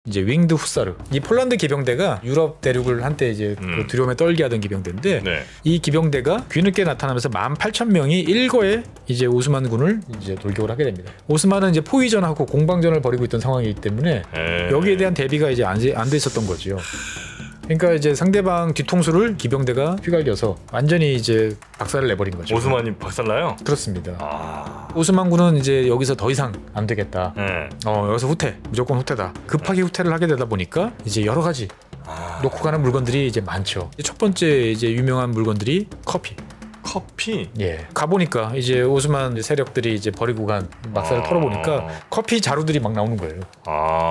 이제 윙드 후사르. 이 폴란드 기병대가 유럽 대륙을 한때 이제 그 두려움에 떨게 하던 기병대인데 네. 이 기병대가 뒤늦게 나타나면서 18,000명이 일거에 이제 오스만군을 이제 돌격을 하게 됩니다. 오스만은 이제 포위전하고 공방전을 벌이고 있던 상황이기 때문에 여기에 대한 대비가 이제 안 돼 있었던 거죠. 그러니까 이제 상대방 뒤통수를 기병대가 휘갈겨서 완전히 이제 박살을 내버린 거죠. 오스만이 박살나요? 그렇습니다. 오스만군은 이제 여기서 더 이상 안 되겠다. 여기서 후퇴, 무조건 후퇴다. 급하게 후퇴를 하게 되다 보니까 이제 여러 가지 놓고 가는 물건들이 이제 많죠. 첫 번째 이제 유명한 물건들이 커피. 커피? 예. 가보니까 이제 오스만 세력들이 이제 버리고 간 막사를 털어보니까 커피 자루들이 막 나오는 거예요.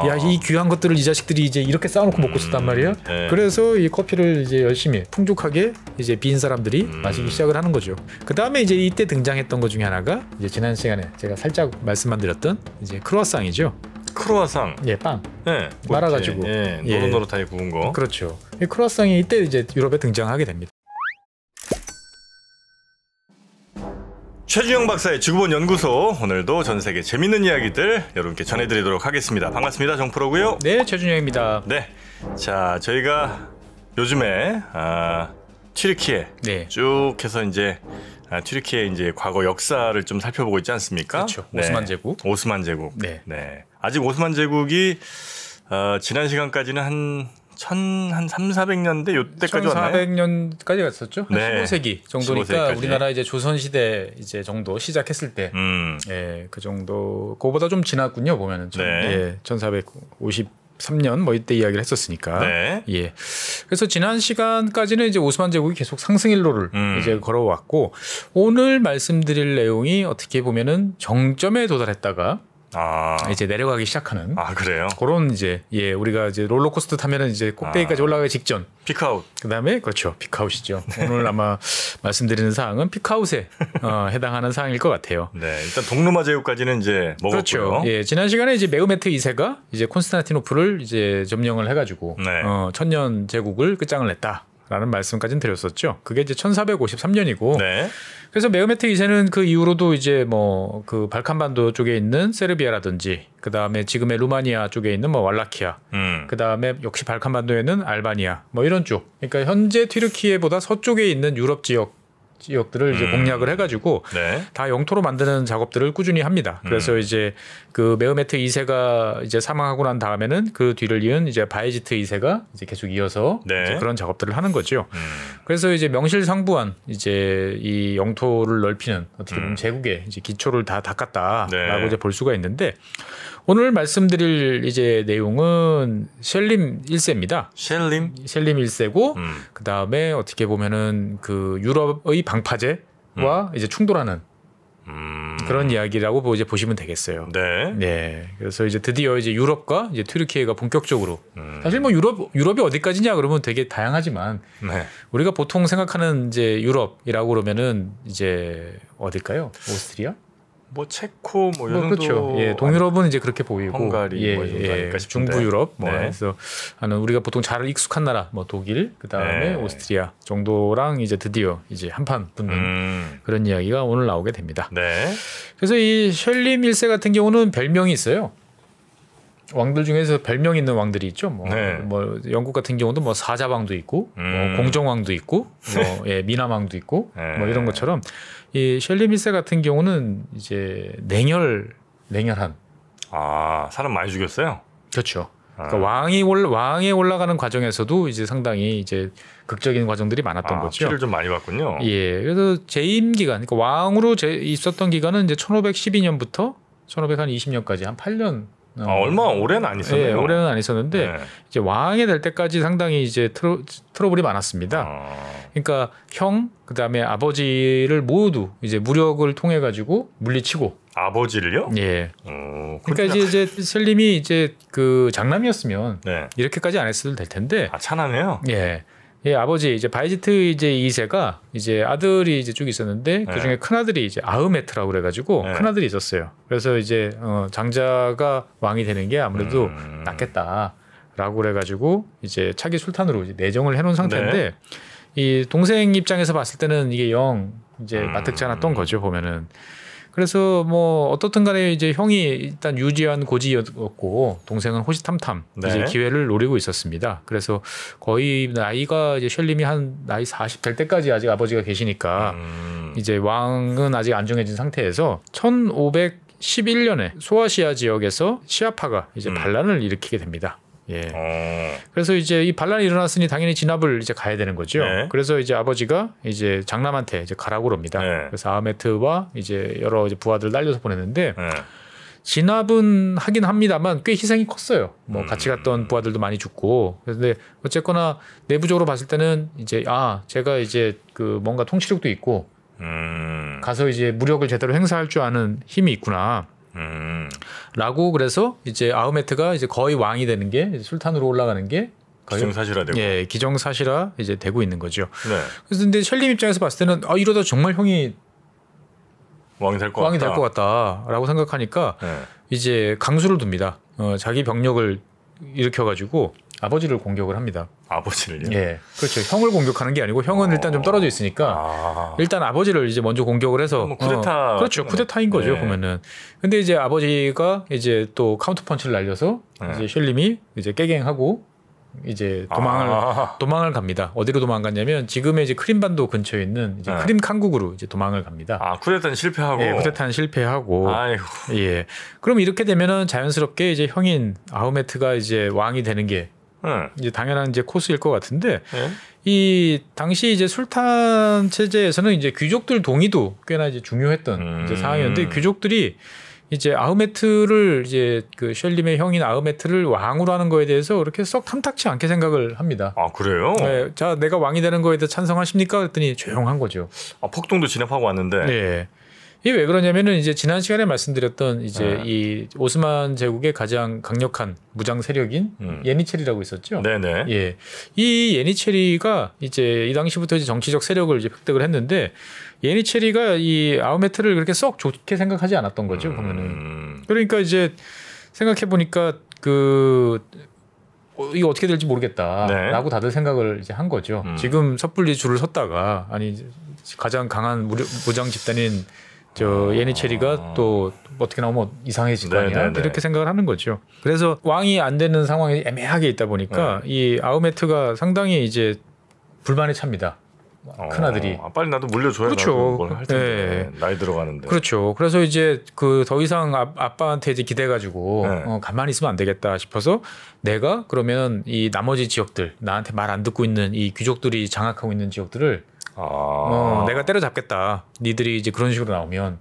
야, 이 귀한 것들을 이 자식들이 이제 이렇게 쌓아놓고 먹고 있었단 말이에요. 네. 그래서 이 커피를 이제 열심히 풍족하게 이제 빈 사람들이 마시기 시작을 하는 거죠. 그 다음에 이제 이때 등장했던 것 중에 하나가 이제 지난 시간에 제가 살짝 말씀만 드렸던 이제 크루아상이죠. 크루아상. 예, 빵. 네. 말아가지고. 예, 노릇노릇하게 구운 거. 그렇죠. 이 크루아상이 이때 이제 유럽에 등장하게 됩니다. 최준영 박사의 지구본 연구소, 오늘도 전 세계 재밌는 이야기들 여러분께 전해드리도록 하겠습니다. 반갑습니다. 정프로고요. 네, 최준영입니다. 네, 자 저희가 요즘에 튀르키예 네. 쭉 해서 이제 튀르키예 이제 과거 역사를 좀 살펴보고 있지 않습니까? 그렇죠. 네. 오스만 제국. 오스만 제국. 네. 네. 아직 오스만 제국이 지난 시간까지는 한 3,400년대 요때까지 왔나요? 1400년까지 갔었죠. 네. 15세기 정도니까 15세기까지. 우리나라 이제 조선시대 이제 정도 시작했을 때, 예, 그 정도, 그거보다 좀 지났군요, 보면은. 네. 예, 1453년 뭐 이때 이야기를 했었으니까. 네. 예. 그래서 지난 시간까지는 이제 오스만 제국이 계속 상승일로를 이제 걸어왔고, 오늘 말씀드릴 내용이 어떻게 보면은 정점에 도달했다가 이제 내려가기 시작하는. 그래요? 그런 이제 우리가 이제 롤러코스터 타면은 이제 꼭대기까지 올라가기 직전. 피크아웃. 그다음에 그렇죠, 피크아웃이죠. 오늘 아마 말씀드리는 사항은 피크아웃에 해당하는 사항일 것 같아요. 네, 일단 동로마 제국까지는 이제 먹었고요. 그렇죠. 예, 지난 시간에 이제 메흐메트 2세가 이제 콘스탄티노플을 이제 점령을 해가지고 네. 천년 제국을 끝장을 냈다라는 말씀까지는 드렸었죠. 그게 이제 1453년이고. 네. 그래서 메흐메트 2세는 그 이후로도 이제 뭐 그 발칸반도 쪽에 있는 세르비아라든지 그 다음에 지금의 루마니아 쪽에 있는 뭐 왈라키아, 그 다음에 역시 발칸반도에는 알바니아, 뭐 이런 쪽. 그러니까 현재 튀르키예보다 서쪽에 있는 유럽 지역들을 이제 공략을 해가지고 네. 다 영토로 만드는 작업들을 꾸준히 합니다. 그래서 이제 그 메흐메트 2세가 이제 사망하고 난 다음에는 그 뒤를 이은 이제 바이지트 2세가 이제 계속 이어서 네. 이제 그런 작업들을 하는 거죠. 그래서 이제 명실상부한 이제 이 영토를 넓히는 어떻게 보면 제국의 이제 기초를 다 닦았다라고 네. 이제 볼 수가 있는데, 오늘 말씀드릴 이제 내용은 셸림 1세입니다. 셸림 1세고 그 다음에 어떻게 보면은 그 유럽의 방파제와 이제 충돌하는 그런 이야기라고 이제 보시면 되겠어요. 네. 네. 그래서 이제 드디어 이제 유럽과 이제 튀르키예가 본격적으로 사실 뭐 유럽이 어디까지냐 그러면 되게 다양하지만 네. 우리가 보통 생각하는 이제 유럽이라고 그러면은 이제 어딜까요? 오스트리아? 뭐 체코 뭐 이런 그렇죠. 예, 동유럽은 이제 그렇게 보이고, 헝가리 뭐 이런 거 아닐까 싶은데. 중부 유럽 뭐 네. 그래서 하는 우리가 보통 잘 익숙한 나라 뭐 독일, 그다음에 네. 오스트리아 정도랑 이제 드디어 이제 한판 붙는 그런 이야기가 오늘 나오게 됩니다. 네. 그래서 이 셜림 1세 같은 경우는 별명이 있어요. 왕들 중에서 별명 있는 왕들이 있죠. 뭐 영국 같은 경우도 뭐 사자왕도 있고, 뭐 공정왕도 있고, 뭐 미남왕도 있고, 뭐 이런 것처럼 이 셜림 1세 같은 경우는 이제 냉혈한. 사람 많이 죽였어요. 그렇죠. 그러니까 왕에 올라가는 과정에서도 이제 상당히 이제 극적인 과정들이 많았던 거죠. 피를 좀 많이 봤군요. 예. 그래서 재임 기간, 그러니까 왕으로 있었던 기간은 이제 1512년부터 1520년까지 한 8년. 얼마 오래는 안 있었네요. 예, 오래는 안 있었는데 이제 왕이 될 때까지 상당히 이제 트러블이 많았습니다. 그러니까 형, 그다음에 아버지를 모두 이제 무력을 통해 가지고 물리치고. 아버지를요? 예. 그러니까 이제 셀림이 이제 그 장남이었으면 이렇게까지 안 했어도 될 텐데. 찬하네요. 예. 예, 아버지 이제 바이지트 이제 2세가 이제 아들이 이제 쭉 있었는데 그 중에 큰 아들이 이제 아흐메트라고 그래가지고 큰 아들이 있었어요. 그래서 이제 장자가 왕이 되는 게 아무래도 낫겠다라고 그래가지고 이제 차기 술탄으로 이제 내정을 해놓은 상태인데 이 동생 입장에서 봤을 때는 이게 영 이제 마뜩지 않았던 거죠, 보면은. 그래서 뭐 어떻든 간에 이제 형이 일단 유지한 고지였고 동생은 호시탐탐 네. 이제 기회를 노리고 있었습니다. 그래서 거의 나이가 이제 셜림이 한 나이 40 될 때까지 아직 아버지가 계시니까 이제 왕은 아직 안 정해진 상태에서 1511년에 소아시아 지역에서 시아파가 이제 반란을 일으키게 됩니다. 예. 그래서 이제 이 반란이 일어났으니 당연히 진압을 이제 가야 되는 거죠. 네. 그래서 이제 아버지가 이제 장남한테 이제 가라고 그럽니다. 네. 그래서 아흐메트와 이제 여러 이제 부하들 날려서 보냈는데 네. 진압은 하긴 합니다만 꽤 희생이 컸어요. 뭐 같이 갔던 부하들도 많이 죽고. 그런데 어쨌거나 내부적으로 봤을 때는 이제 제가 이제 그 뭔가 통치력도 있고 가서 이제 무력을 제대로 행사할 줄 아는 힘이 있구나. 라고 그래서 이제 아흐메트가 이제 거의 왕이 되는 게 이제 술탄으로 올라가는 게 기정사실화 되고. 예, 기정사실화 이제 되고 있는 거죠. 네. 그래서 근데 셜림 입장에서 봤을 때는 이러다 정말 형이 왕이 될 것 같다라고 생각하니까 네. 이제 강수를 둡니다. 자기 병력을 일으켜가지고 아버지를 공격을 합니다. 아버지를요? 예, 그렇죠. 형을 공격하는 게 아니고 형은 일단 좀 떨어져 있으니까 일단 아버지를 이제 먼저 공격을 해서 뭐 쿠데타 그렇죠. 쿠데타인 거죠. 네. 보면은. 근데 이제 아버지가 이제 또 카운터 펀치를 날려서 이제 셜림이 이제 깨갱하고 이제 도망을 갑니다. 어디로 도망갔냐면 지금의 이제 크림반도 근처에 있는 이제 크림 칸국으로 이제 도망을 갑니다. 쿠데타는 실패하고. 예, 쿠데타는 실패하고. 아이고. 예. 그럼 이렇게 되면은 자연스럽게 이제 형인 아흐메트가 이제 왕이 되는 게 이제 당연한 이제 코스일 것 같은데 이 당시 이제 술탄 체제에서는 이제 귀족들 동의도 꽤나 이제 중요했던 이제 상황이었는데 귀족들이 이제 아흐메트를 이제 그 셜림의 형인 아흐메트를 왕으로 하는 거에 대해서 그렇게 썩 탐탁치 않게 생각을 합니다. 그래요? 네, 자 내가 왕이 되는 거에 대해 찬성하십니까? 그랬더니 조용한 거죠. 폭동도 진압하고 왔는데. 네. 이게 왜 그러냐면은 이제 지난 시간에 말씀드렸던 이제 이 오스만 제국의 가장 강력한 무장 세력인 예니체리라고 있었죠. 네네. 예. 이 예니체리가 이제 이 당시부터 이제 정치적 세력을 이제 획득을 했는데 예니체리가 이 아흐메트를 그렇게 썩 좋게 생각하지 않았던 거죠. 보면은. 그러니까 이제 생각해 보니까 이거 어떻게 될지 모르겠다라고 다들 생각을 이제 한 거죠. 지금 섣불리 줄을 섰다가 가장 강한 무장 집단인 예니체리가 또 어떻게 나오면 이상해질 거 아니야? 이렇게 생각을 하는 거죠. 그래서 왕이 안 되는 상황이 애매하게 있다 보니까 이 아흐메트가 상당히 이제 불만에 찹니다. 큰 아들이 빨리 나도 물려줘야 그렇죠. 뭘 할 텐데 나이 들어가는데. 그렇죠. 그래서 이제 더 이상 아빠한테 이제 기대가지고 가만히 있으면 안 되겠다 싶어서 내가 그러면 이 나머지 지역들 나한테 말 안 듣고 있는 이 귀족들이 장악하고 있는 지역들을 내가 때려잡겠다. 니들이 이제 그런 식으로 나오면.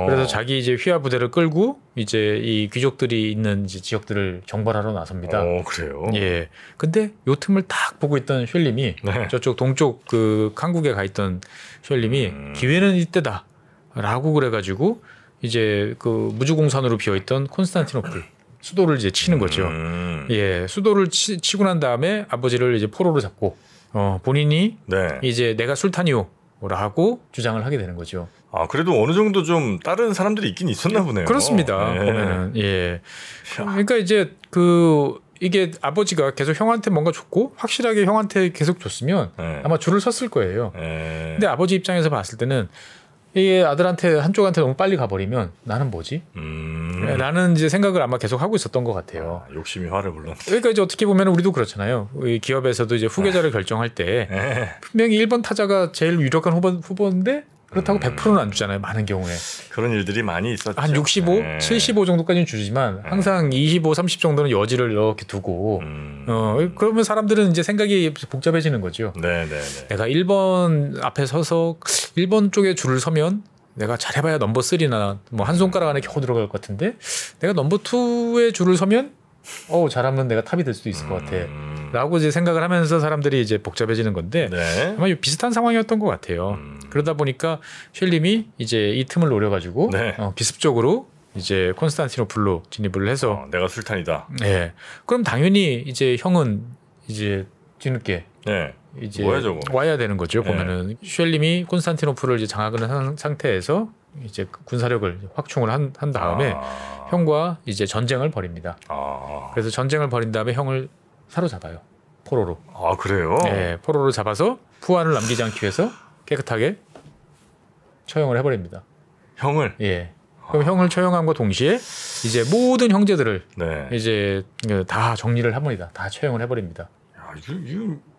그래서 자기 이제 휘하 부대를 끌고 이제 이 귀족들이 있는 이제 지역들을 정벌하러 나섭니다. 그래요? 예. 근데 요 틈을 딱 보고 있던 셜림이 저쪽 동쪽 그 칸국에 가 있던 셜림이 기회는 이때다라고 그래가지고 이제 그 무주공산으로 비어 있던 콘스탄티노플 수도를 이제 치는 거죠. 예. 수도를 치고 난 다음에 아버지를 이제 포로로 잡고. 본인이 이제 내가 술탄이오라고 주장을 하게 되는 거죠. 그래도 어느 정도 좀 다른 사람들이 있긴 있었나 보네요. 그렇습니다. 보면은 그러니까 이제 이게 아버지가 계속 형한테 뭔가 줬고 확실하게 형한테 계속 줬으면 아마 줄을 섰을 거예요. 근데 아버지 입장에서 봤을 때는 이게 아들한테 한쪽한테 너무 빨리 가버리면 나는 뭐지? 나는 이제 생각을 아마 계속 하고 있었던 것 같아요. 욕심이 화를 불렀네. 그러니까 이제 어떻게 보면 우리도 그렇잖아요. 이 기업에서도 이제 후계자를 결정할 때 분명히 1번 타자가 제일 유력한 후보인데 그렇다고 100%는 안 주잖아요. 많은 경우에. 그런 일들이 많이 있었죠. 한 65, 75 정도까지는 주지만 항상 25, 30 정도는 여지를 이렇게 두고 그러면 사람들은 이제 생각이 복잡해지는 거죠. 내가 1번 앞에 서서 1번 쪽에 줄을 서면 내가 잘해봐야 넘버 3나 뭐 한 손가락 안에 겨우 들어갈 것 같은데 내가 넘버 2에 줄을 서면 잘하면 내가 탑이 될 수도 있을 것 같아. 라고 이제 생각을 하면서 사람들이 이제 복잡해지는 건데 아마 비슷한 상황이었던 것 같아요. 그러다 보니까 셜림이 이제 이 틈을 노려가지고 기습적으로 이제 콘스탄티노플로 진입을 해서 내가 술탄이다. 네. 그럼 당연히 이제 형은 이제 뒤늦게 이제 뭐야, 저거? 와야 되는 거죠. 보면은 셜림이 콘스탄티노플을 이제 장악을 한 상태에서 이제 군사력을 확충을 한 다음에 형과 이제 전쟁을 벌입니다. 그래서 전쟁을 벌인 다음에 형을 사로잡아요. 포로로. 그래요? 네, 포로로 잡아서 후환을 남기지 않기 위해서 깨끗하게 처형을 해버립니다. 형을. 예. 그럼 형을 처형함과 동시에 이제 모든 형제들을 네. 이제 다 정리를 해버립니다. 다 처형을 해버립니다. 야,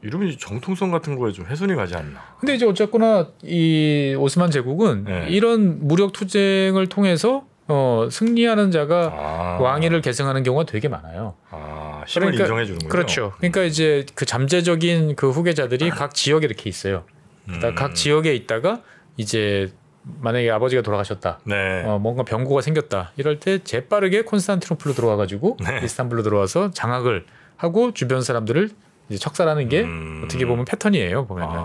이러면 정통성 같은 거에 좀 훼손이 가지 않나. 근데 이제 어쨌거나 이 오스만 제국은 네. 이런 무력 투쟁을 통해서 승리하는 자가 왕위를 계승하는 경우가 되게 많아요. 힘을 그러니까, 인정해 주는군요. 그렇죠. 그러니까 이제 그 잠재적인 그 후계자들이 각 지역에 이렇게 있어요. 각 지역에 있다가 이제 만약에 아버지가 돌아가셨다. 네. 뭔가 병고가 생겼다. 이럴 때 재빠르게 콘스탄티노플로 들어와가지고 네. 이스탄불로 들어와서 장악을 하고 주변 사람들을 이제 척살하는 게 어떻게 보면 패턴이에요. 보면은.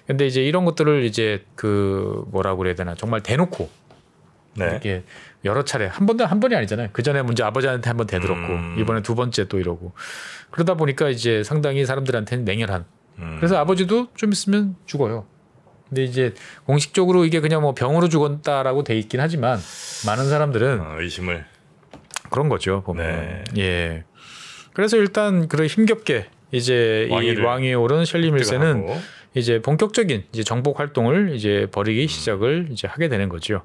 근데 이제 이런 것들을 이제 그 뭐라고 그래야 되나 정말 대놓고 네. 이렇게 여러 차례 한 번이 아니잖아요. 그 전에 먼저 아버지한테 한번 대들었고 이번에 두 번째 또 이러고 그러다 보니까 이제 상당히 사람들한테는 맹렬한. 그래서 아버지도 좀 있으면 죽어요. 근데 이제 공식적으로 이게 그냥 뭐 병으로 죽었다라고 돼 있긴 하지만 많은 사람들은 의심을 그런 거죠. 보면. 네. 예. 그래서 일단 그런 힘겹게 이제 이 왕위에 오른 셜리 밀세는 이제 본격적인 이제 정복 활동을 이제 벌이기 시작을 이제 하게 되는 거죠.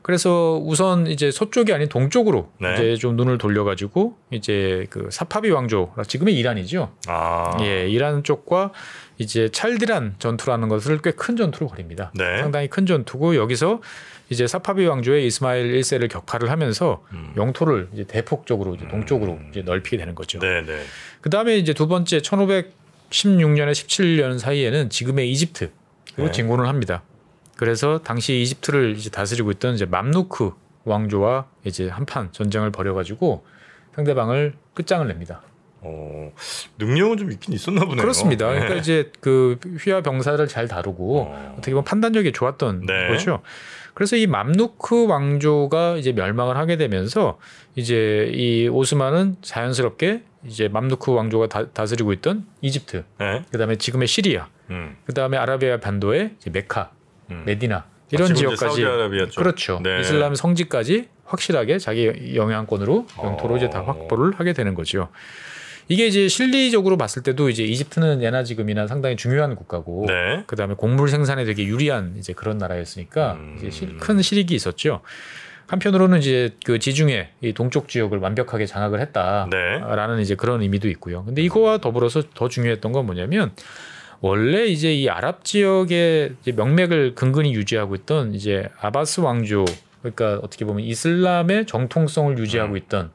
그래서 우선 이제 서쪽이 아닌 동쪽으로 네. 이제 좀 눈을 돌려가지고 이제 그 사파비 왕조, 지금의 이란이죠. 예, 이란 쪽과 이제 찰디란 전투라는 것을 꽤 큰 전투를 벌입니다. 네. 상당히 큰 전투고 여기서 이제 사파비 왕조의 이스마일 1세를 격파를 하면서 영토를 이제 대폭적으로 이제 동쪽으로 이제 넓히게 되는 거죠. 네, 네. 그 다음에 이제 두 번째 1516년에 17년 사이에는 지금의 이집트로 네. 진군을 합니다. 그래서 당시 이집트를 이제 다스리고 있던 이제 맘루크 왕조와 이제 한판 전쟁을 벌여가지고 상대방을 끝장을 냅니다. 능력은 좀 있긴 있었나 보네요. 그렇습니다. 네. 그러니까 이제 그 휘하 병사를 잘 다루고 어떻게 보면 판단력이 좋았던 네. 거죠. 그래서 이 맘루크 왕조가 이제 멸망을 하게 되면서 이제 이 오스만은 자연스럽게 이제 맘루크 왕조가 다스리고 있던 이집트, 네. 그다음에 지금의 시리아, 그다음에 아라비아 반도의 이제 메카, 메디나 이런 지역까지 그렇죠. 네. 이슬람 성지까지 확실하게 자기 영향권으로 영토로 이제 다 확보를 하게 되는 거죠. 이게 이제 실리적으로 봤을 때도 이제 이집트는 예나 지금이나 상당히 중요한 국가고, 네. 그 다음에 곡물 생산에 되게 유리한 이제 그런 나라였으니까 이제 큰 실익이 있었죠. 한편으로는 이제 그 지중해 이 동쪽 지역을 완벽하게 장악을 했다라는 네. 이제 그런 의미도 있고요. 근데 이거와 더불어서 더 중요했던 건 뭐냐면 원래 이제 이 아랍 지역의 이제 명맥을 근근히 유지하고 있던 이제 아바스 왕조, 그러니까 어떻게 보면 이슬람의 정통성을 유지하고 있던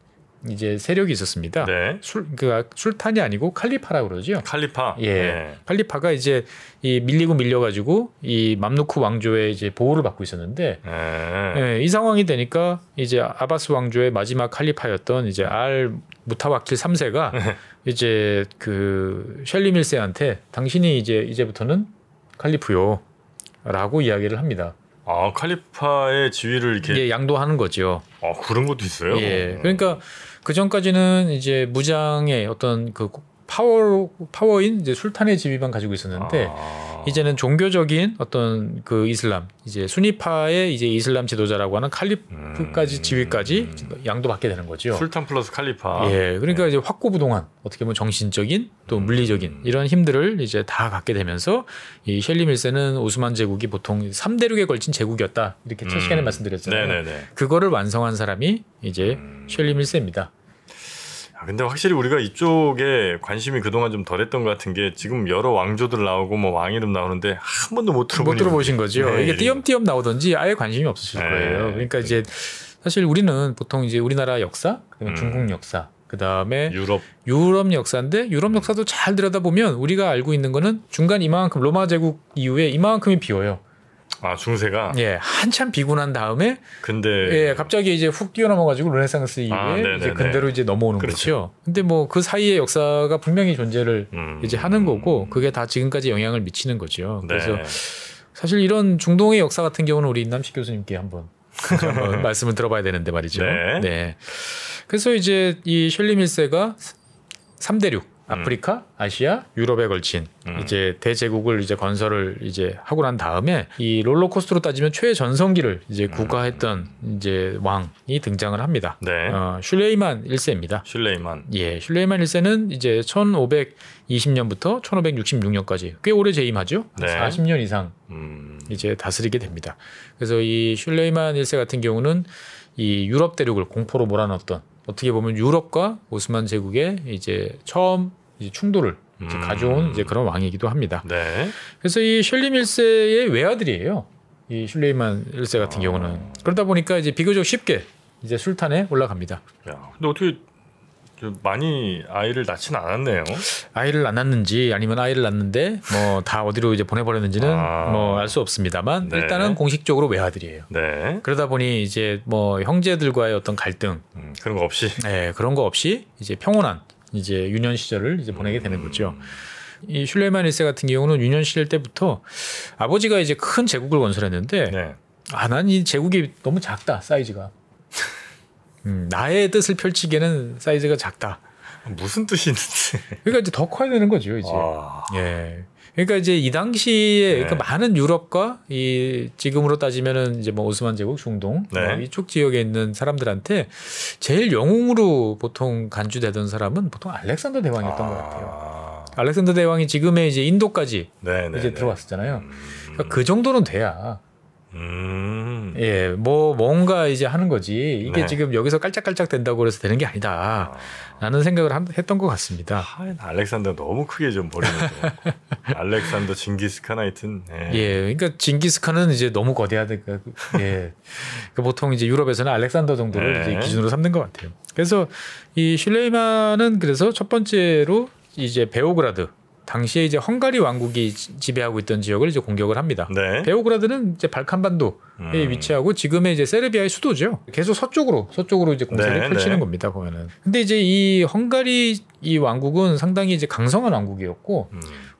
이제 세력이 있었습니다. 네. 그러니까 술탄이 아니고 칼리파라고 그러죠. 칼리파. 예. 네. 칼리파가 이제 이 밀려가지고 이 맘루크 왕조의 이제 보호를 받고 있었는데, 예, 이 상황이 되니까 이제 아바스 왕조의 마지막 칼리파였던 이제 알 무타와킬 3세가 이제 그 셜리 밀세한테 당신이 이제부터는 칼리프요라고 이야기를 합니다. 칼리파의 지위를 이렇게 예, 양도하는 거죠. 그런 것도 있어요. 예. 그러니까 그 전까지는 이제 무장의 어떤 그 파워인 이제 술탄의 지위만 가지고 있었는데 이제는 종교적인 어떤 그 이슬람, 이제 수니파의 이제 이슬람 지도자라고 하는 칼리프까지 지위까지 양도받게 되는 거죠. 술탄 플러스 칼리파. 예. 그러니까 이제 확고부동한 어떻게 보면 정신적인 또 물리적인 이런 힘들을 이제 다 갖게 되면서 이 셜리 밀세는 오스만 제국이 보통 3대륙에 걸친 제국이었다. 이렇게 첫 시간에 말씀드렸잖아요. 네네네. 그거를 완성한 사람이 이제 셜리 밀세입니다. 근데 확실히 우리가 이쪽에 관심이 그동안 좀 덜했던 것 같은 게 지금 여러 왕조들 나오고 뭐 왕 이름 나오는데 한 번도 못 들어보신 거죠. 네, 이게 띄엄띄엄 나오던지 아예 관심이 없으실 거예요. 그러니까 이제 사실 우리는 보통 이제 우리나라 역사, 그다음에 중국 역사, 그다음에 유럽 역사인데 유럽 역사도 잘 들여다보면 우리가 알고 있는 거는 중간 이만큼 로마 제국 이후에 이만큼이 비어요. 중세가 예, 한참 비고 난 다음에 근데 예, 갑자기 이제 훅 뛰어넘어가지고 르네상스 이후에 이제 근대로 이제 넘어오는 거죠. 근데 뭐 그 사이의 역사가 분명히 존재를 이제 하는 거고 그게 다 지금까지 영향을 미치는 거죠. 그래서 사실 이런 중동의 역사 같은 경우는 우리 임남식 교수님께 한번 말씀을 들어봐야 되는데 말이죠. 네. 그래서 이제 이 셜리 밀세가 3대륙 아프리카, 아시아, 유럽에 걸친 이제 대제국을 이제 건설을 이제 하고 난 다음에 이 롤러코스터로 따지면 최전성기를 이제 구가했던 이제 왕이 등장을 합니다. 슐레이만 1세입니다. 예, 슐레이만 1세는 이제 1520년부터 1566년까지 꽤 오래 재임하죠. 40년 이상 이제 다스리게 됩니다. 그래서 이 슐레이만 1세 같은 경우는 이 유럽 대륙을 공포로 몰아넣었던 어떻게 보면 유럽과 오스만 제국의 이제 처음 이제 충돌을 이제 가져온 이제 그런 왕이기도 합니다. 네. 그래서 이 슐림 1세의 외아들이에요. 이 슐레이만 1세 같은 경우는 그러다 보니까 이제 비교적 쉽게 이제 술탄에 올라갑니다. 야, 근데 어떻게 많이 아이를 낳지는 않았네요. 아이를 안 낳는지 아니면 아이를 낳는데 뭐 다 어디로 이제 보내버렸는지는 뭐 알 수 없습니다만 네. 일단은 공식적으로 외아들이에요. 네. 그러다 보니 이제 뭐 형제들과의 어떤 갈등 그런 거 없이. 네, 그런 거 없이 이제 평온한 이제 유년 시절을 이제 보내게 되는 거죠. 이 슐레이만 1세 같은 경우는 유년 시절 때부터 아버지가 이제 큰 제국을 건설했는데 네. 난 이 제국이 너무 작다 사이즈가. 나의 뜻을 펼치기에는 사이즈가 작다. 무슨 뜻이 있는지. 그러니까 이제 더 커야 되는 거죠, 이제. 예. 그러니까 이제 이 당시에 네. 그러니까 많은 유럽과 이 지금으로 따지면은 이제 뭐 오스만 제국, 중동 네. 뭐 이쪽 지역에 있는 사람들한테 제일 영웅으로 보통 간주되던 사람은 보통 알렉산더 대왕이었던 것 같아요. 알렉산더 대왕이 지금의 이제 인도까지 이제 들어왔었잖아요. 그러니까 그 정도는 돼야. 예, 뭐 뭔가 이제 하는 거지. 이게 네. 지금 여기서 깔짝깔짝 된다고 그래서 되는 게 아니다. 라는 생각을 했던 것 같습니다. 알렉산더 너무 크게 좀 버리는 거. 알렉산더, 징기스칸 하여튼. 예, 그러니까 징기스칸은 이제 너무 거대하니까. 예, 그러니까 보통 이제 유럽에서는 알렉산더 정도를 이제 기준으로 삼는 것 같아요. 그래서 이 슐레이만은 그래서 첫 번째로 이제 베오그라드. 당시에 이제 헝가리 왕국이 지배하고 있던 지역을 이제 공격을 합니다. 네. 베오그라드는 이제 발칸반도에 위치하고 지금의 이제 세르비아의 수도죠. 계속 서쪽으로 이제 공세를 펼치는 겁니다. 보면은. 근데 이제 이 헝가리 이 왕국은 상당히 이제 강성한 왕국이었고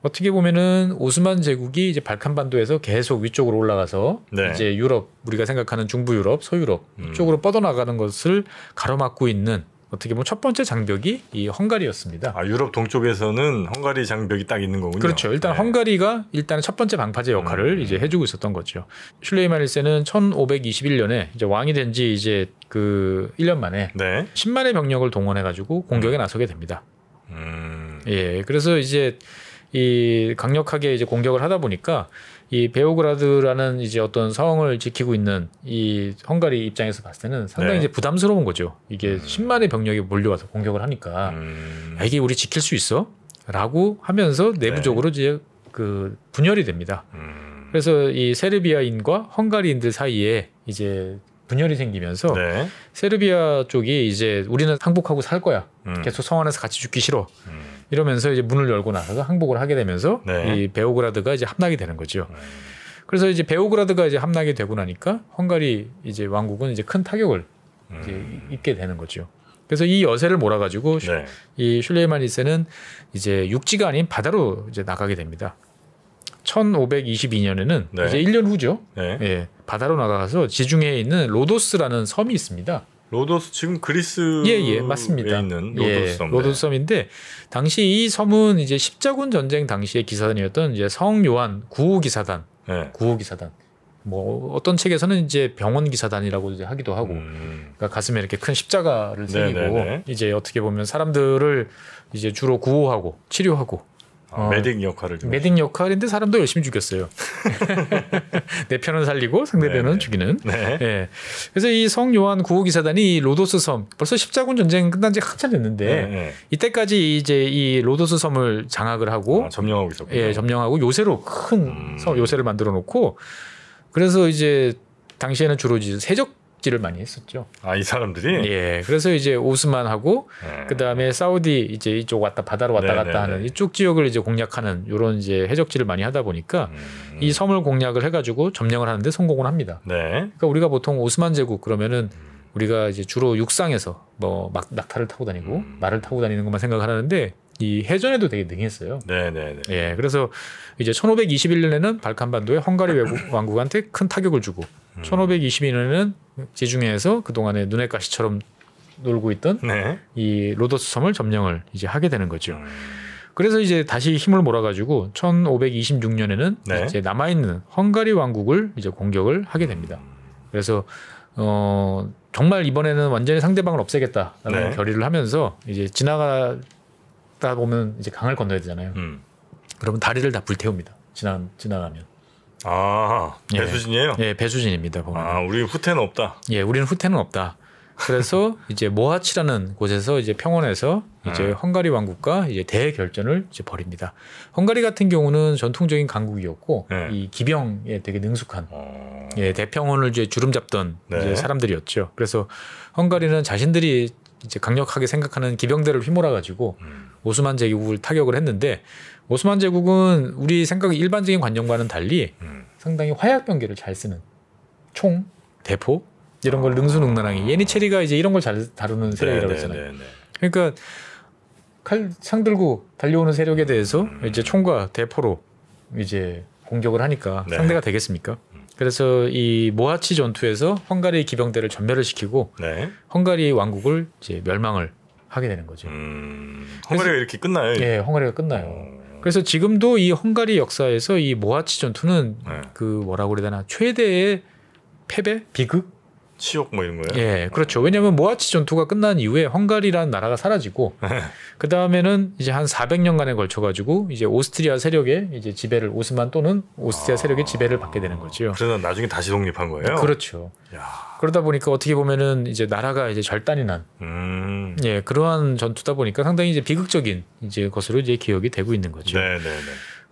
어떻게 보면은 오스만 제국이 이제 발칸반도에서 계속 위쪽으로 올라가서 이제 유럽 우리가 생각하는 중부 유럽, 서유럽 이쪽으로 뻗어나가는 것을 가로막고 있는. 어떻게 보면 첫 번째 장벽이 이 헝가리였습니다. 유럽 동쪽에서는 헝가리 장벽이 딱 있는 거군요. 그렇죠. 일단 헝가리가 일단 첫 번째 방파제 역할을 이제 해주고 있었던 거죠. 슐레이만 1세는 1521년에 이제 왕이 된 지 이제 그 1년 만에 10만의 병력을 동원해가지고 공격에 나서게 됩니다. 예, 그래서 이제 이 강력하게 이제 공격을 하다 보니까 이 베오그라드라는 이제 어떤 성을 지키고 있는 이 헝가리 입장에서 봤을 때는 상당히 이제 부담스러운 거죠. 이게 10만의 병력이 몰려와서 공격을 하니까 이게 우리 지킬 수 있어? 라고 하면서 내부적으로 이제 그 분열이 됩니다. 그래서 이 세르비아인과 헝가리인들 사이에 이제 분열이 생기면서 세르비아 쪽이 이제 우리는 항복하고 살 거야. 계속 성 안에서 같이 죽기 싫어. 이러면서 이제 문을 열고 나서서 항복을 하게 되면서 이 베오그라드가 이제 함락이 되는 거죠. 그래서 이제 베오그라드가 이제 함락이 되고 나니까 헝가리 이제 왕국은 이제 큰 타격을 이제 입게 되는 거죠. 그래서 이 여세를 몰아가지고 이 슐레이만 1세는 이제 육지가 아닌 바다로 이제 나가게 됩니다. 1522년에는 이제 1년 후죠. 예, 바다로 나가서 지중해에 있는 로도스라는 섬이 있습니다. 로도스 지금 그리스에 맞습니다. 있는 로도스 섬. 로도스 섬인데 당시 이 섬은 이제 십자군 전쟁 당시의 기사단이었던 이제 성 요한 구호 기사단, 구호 기사단. 뭐 어떤 책에서는 이제 병원 기사단이라고 이제 하기도 하고, 그러니까 가슴에 이렇게 큰 십자가를 새기고 이제 어떻게 보면 사람들을 이제 주로 구호하고 치료하고. 메딕 역할을 좀 메딕 역할인데 사람도 열심히 죽였어요. 내 편은 살리고 상대편은 죽이는. 예. 그래서 이 성 요한 구호기사단이 로도스 섬 벌써 십자군 전쟁 끝난 지 한참 됐는데 이때까지 이제 이 로도스 섬을 장악을 하고 점령하고 있었군요. 예, 점령하고 요새로 큰 요새를 만들어 놓고 그래서 이제 당시에는 주로 이제 세적질을 많이 했었죠. 이 사람들이? 예. 그래서 이제 오스만하고 그다음에 사우디 이제 이쪽 바다로 왔다 갔다 하는 이쪽 지역을 이제 공략하는 이런 이제 해적질을 많이 하다 보니까 이 섬을 공략을 해가지고 점령을 하는데 성공을 합니다. 그러니까 우리가 보통 오스만 제국 그러면은 우리가 이제 주로 육상에서 뭐 낙타를 타고 다니고 말을 타고 다니는 것만 생각하는데 이 해전에도 되게 능했어요. 예. 그래서 이제 1521년에는 발칸반도의 헝가리 왕국한테 큰 타격을 주고 1522년에는 지중해에서 그동안에 눈의 가시처럼 놀고 있던 이 로도스 섬을 점령을 이제 하게 되는 거죠. 그래서 이제 다시 힘을 몰아가지고 1526년에는 이제 남아있는 헝가리 왕국을 이제 공격을 하게 됩니다. 그래서 정말 이번에는 완전히 상대방을 없애겠다라는 결의를 하면서 이제 지나가다 보면 이제 강을 건너야 되잖아요. 그러면 다리를 다 불태웁니다. 지나가면. 배수진이에요? 예, 배수진입니다. 보면. 우리 후퇴는 없다. 예, 우리는 후퇴는 없다. 그래서 이제 모하치라는 곳에서 이제 평원에서 이제 헝가리 왕국과 이제 대결전을 이제 벌입니다. 헝가리 같은 경우는 전통적인 강국이었고 이 기병에 되게 능숙한 예, 대평원을 이제 주름 잡던 이제 사람들이었죠. 그래서 헝가리는 자신들이 이제 강력하게 생각하는 기병대를 휘몰아 가지고 오스만 제국을 타격을 했는데 오스만 제국은 우리 생각 일반적인 관념과는 달리 상당히 화약 병기를 잘 쓰는 총, 대포 이런 걸 능수능란하게 예니체리가 이제 이런 걸 잘 다루는 세력이라고 했잖아요. 그러니까 칼 들고 달려오는 세력에 대해서 이제 총과 대포로 이제 공격을 하니까 상대가 되겠습니까? 그래서 이 모하치 전투에서 헝가리 기병대를 전멸을 시키고 헝가리 왕국을 이제 멸망을 하게 되는 거죠. 헝가리가 이렇게 끝나요? 예, 헝가리가 끝나요. 그래서 지금도 이 헝가리 역사에서 이 모하치 전투는 그 뭐라고 그래야 되나 최대의 패배, 비극, 치욕 뭐 이런 거예요? 예, 그렇죠. 왜냐하면 모하치 전투가 끝난 이후에 헝가리라는 나라가 사라지고 그 다음에는 이제 한 400년간에 걸쳐가지고 이제 오스트리아 세력의 이제 지배를 오스만 또는 오스트리아 세력의 지배를 받게 되는 거죠. 그래서 나중에 다시 독립한 거예요? 그렇죠. 야. 그러다 보니까 어떻게 보면은 이제 나라가 이제 절단이 난 예, 그러한 전투다 보니까 상당히 이제 비극적인 이제 것으로 이제 기억이 되고 있는 거죠.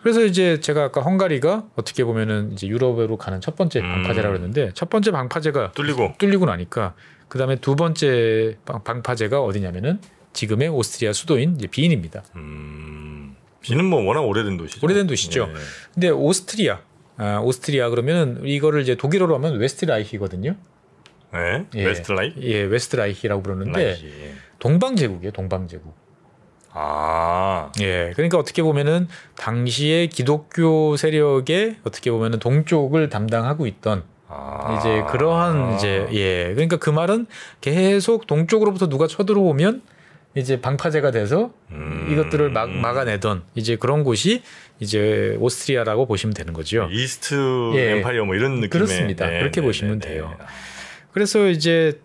그래서 이제 제가 아까 헝가리가 어떻게 보면은 이제 유럽으로 가는 첫 번째 방파제라고 했는데 첫 번째 방파제가 뚫리고 나니까 그 다음에 두 번째 방파제가 어디냐면은 지금의 오스트리아 수도인 이제 비인입니다. 비는 뭐 워낙 오래된 도시죠. 오래된 도시죠. 근데 오스트리아 그러면은 이거를 이제 독일어로 하면 웨스트라이히거든요. 네, 예, 웨스트라이히? 예, 웨스트라이히라고 부르는데 동방제국이에요, 동방제국. 예, 그러니까 어떻게 보면은 당시에 기독교 세력의 어떻게 보면은 동쪽을 담당하고 있던 이제 그러한 이제 예, 그러니까 그 말은 계속 동쪽으로부터 누가 쳐들어오면 이제 방파제가 돼서 이것들을 막아내던 이제 그런 곳이 이제 오스트리아라고 보시면 되는 거죠. 이스트 엠파이어 뭐 이런 느낌의 그렇습니다. 그렇게 보시면 돼요. 그래서 이제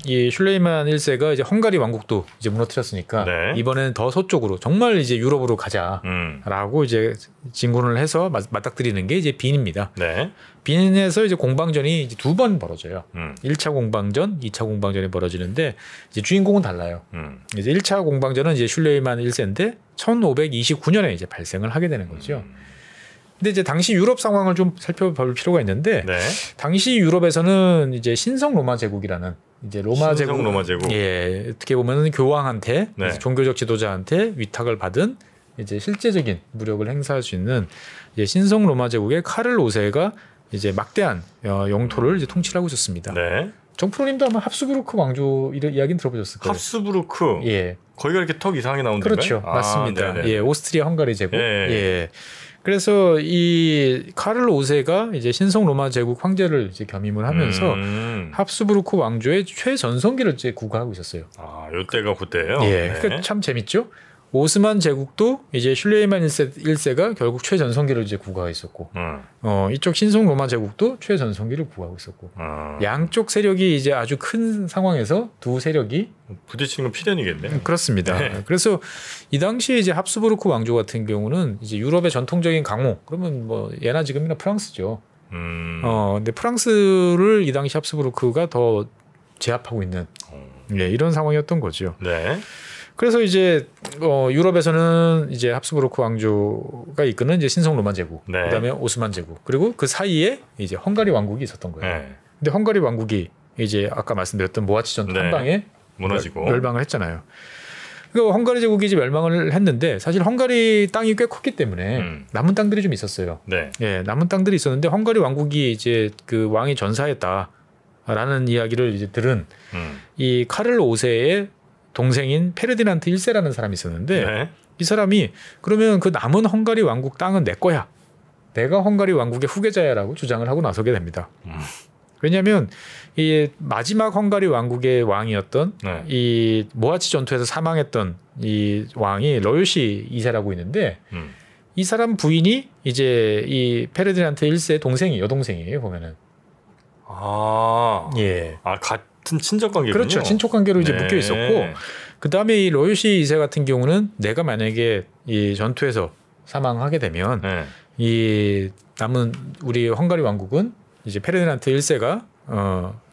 이 슐레이만 1세가 이제 헝가리 왕국도 이제 무너뜨렸으니까 이번에는 더 서쪽으로 정말 이제 유럽으로 가자라고 이제 진군을 해서 맞닥뜨리는 게 이제 빈입니다. 빈에서 이제 공방전이 이제 두 번 벌어져요. 1차 공방전, 2차 공방전이 벌어지는데 이제 주인공은 달라요. 이제 1차 공방전은 이제 슐레이만 1세인데 1529년에 이제 발생을 하게 되는 거죠. 근데 이제 당시 유럽 상황을 좀 살펴볼 필요가 있는데 당시 유럽에서는 이제 신성 로마 제국이라는 이제 로마 제국, 예, 어떻게 보면은 교황한테 종교적 지도자한테 위탁을 받은 이제 실제적인 무력을 행사할 수 있는 이제 신성 로마 제국의 카를 5세가 이제 막대한 영토를 이제 통치하고 있었습니다. 정프로님도 아마 합스부르크 왕조 이야기는 들어보셨을 거예요. 합스부르크. 예. 거기가 이렇게 턱 이상하게 나오는 그렇죠, 맞습니다. 예, 오스트리아 헝가리 제국. 예. 그래서 이 카를 5세가 이제 신성 로마 제국 황제를 이제 겸임을 하면서 합스부르크 왕조의 최전성기를 이제 구가하고 있었어요. 요때가 그때예요. 예, 그러니까 참 재밌죠. 오스만 제국도 이제 슐레이만 1세가 결국 최전성기를 이제 구가하고 있었고, 이쪽 신성 로마 제국도 최전성기를 구가하고 있었고, 양쪽 세력이 이제 아주 큰 상황에서 두 세력이 부딪히는 건 필연이겠네요. 그렇습니다. 그래서 이 당시에 이제 합스부르크 왕조 같은 경우는 이제 유럽의 전통적인 강호, 그러면 뭐 예나 지금이나 프랑스죠. 근데 프랑스를 이 당시 합스부르크가 더 제압하고 있는 이런 상황이었던 거죠. 그래서 이제 유럽에서는 이제 합스부르크 왕조가 이끄는 이제 신성 로마 제국, 그다음에 오스만 제국, 그리고 그 사이에 이제 헝가리 왕국이 있었던 거예요. 근데 헝가리 왕국이 이제 아까 말씀드렸던 모하치 전투 한 방에 무너지고 멸망을 했잖아요. 그러니까 헝가리 제국이 이제 멸망을 했는데 사실 헝가리 땅이 꽤 컸기 때문에 남은 땅들이 좀 있었어요. 예, 남은 땅들이 있었는데 헝가리 왕국이 이제 그 왕이 전사했다라는 이야기를 이제 들은 이 카를 5세의 동생인 페르디난트 1세라는 사람이 있었는데 이 사람이 그러면 그 남은 헝가리 왕국 땅은 내 거야. 내가 헝가리 왕국의 후계자야라고 주장을 하고 나서게 됩니다. 왜냐하면 이 마지막 헝가리 왕국의 왕이었던 이 모하치 전투에서 사망했던 이 왕이 러요시 2세라고 있는데 이 사람 부인이 이제 이 페르디난트 1세의 동생이 여동생이에요, 보면은. 같은 친족 관계군요. 그렇죠. 친족 관계로 이제 묶여 있었고, 그 다음에 이 러요시 2세 같은 경우는 내가 만약에 이 전투에서 사망하게 되면 이 남은 우리 헝가리 왕국은 이제 페르디난트 1세가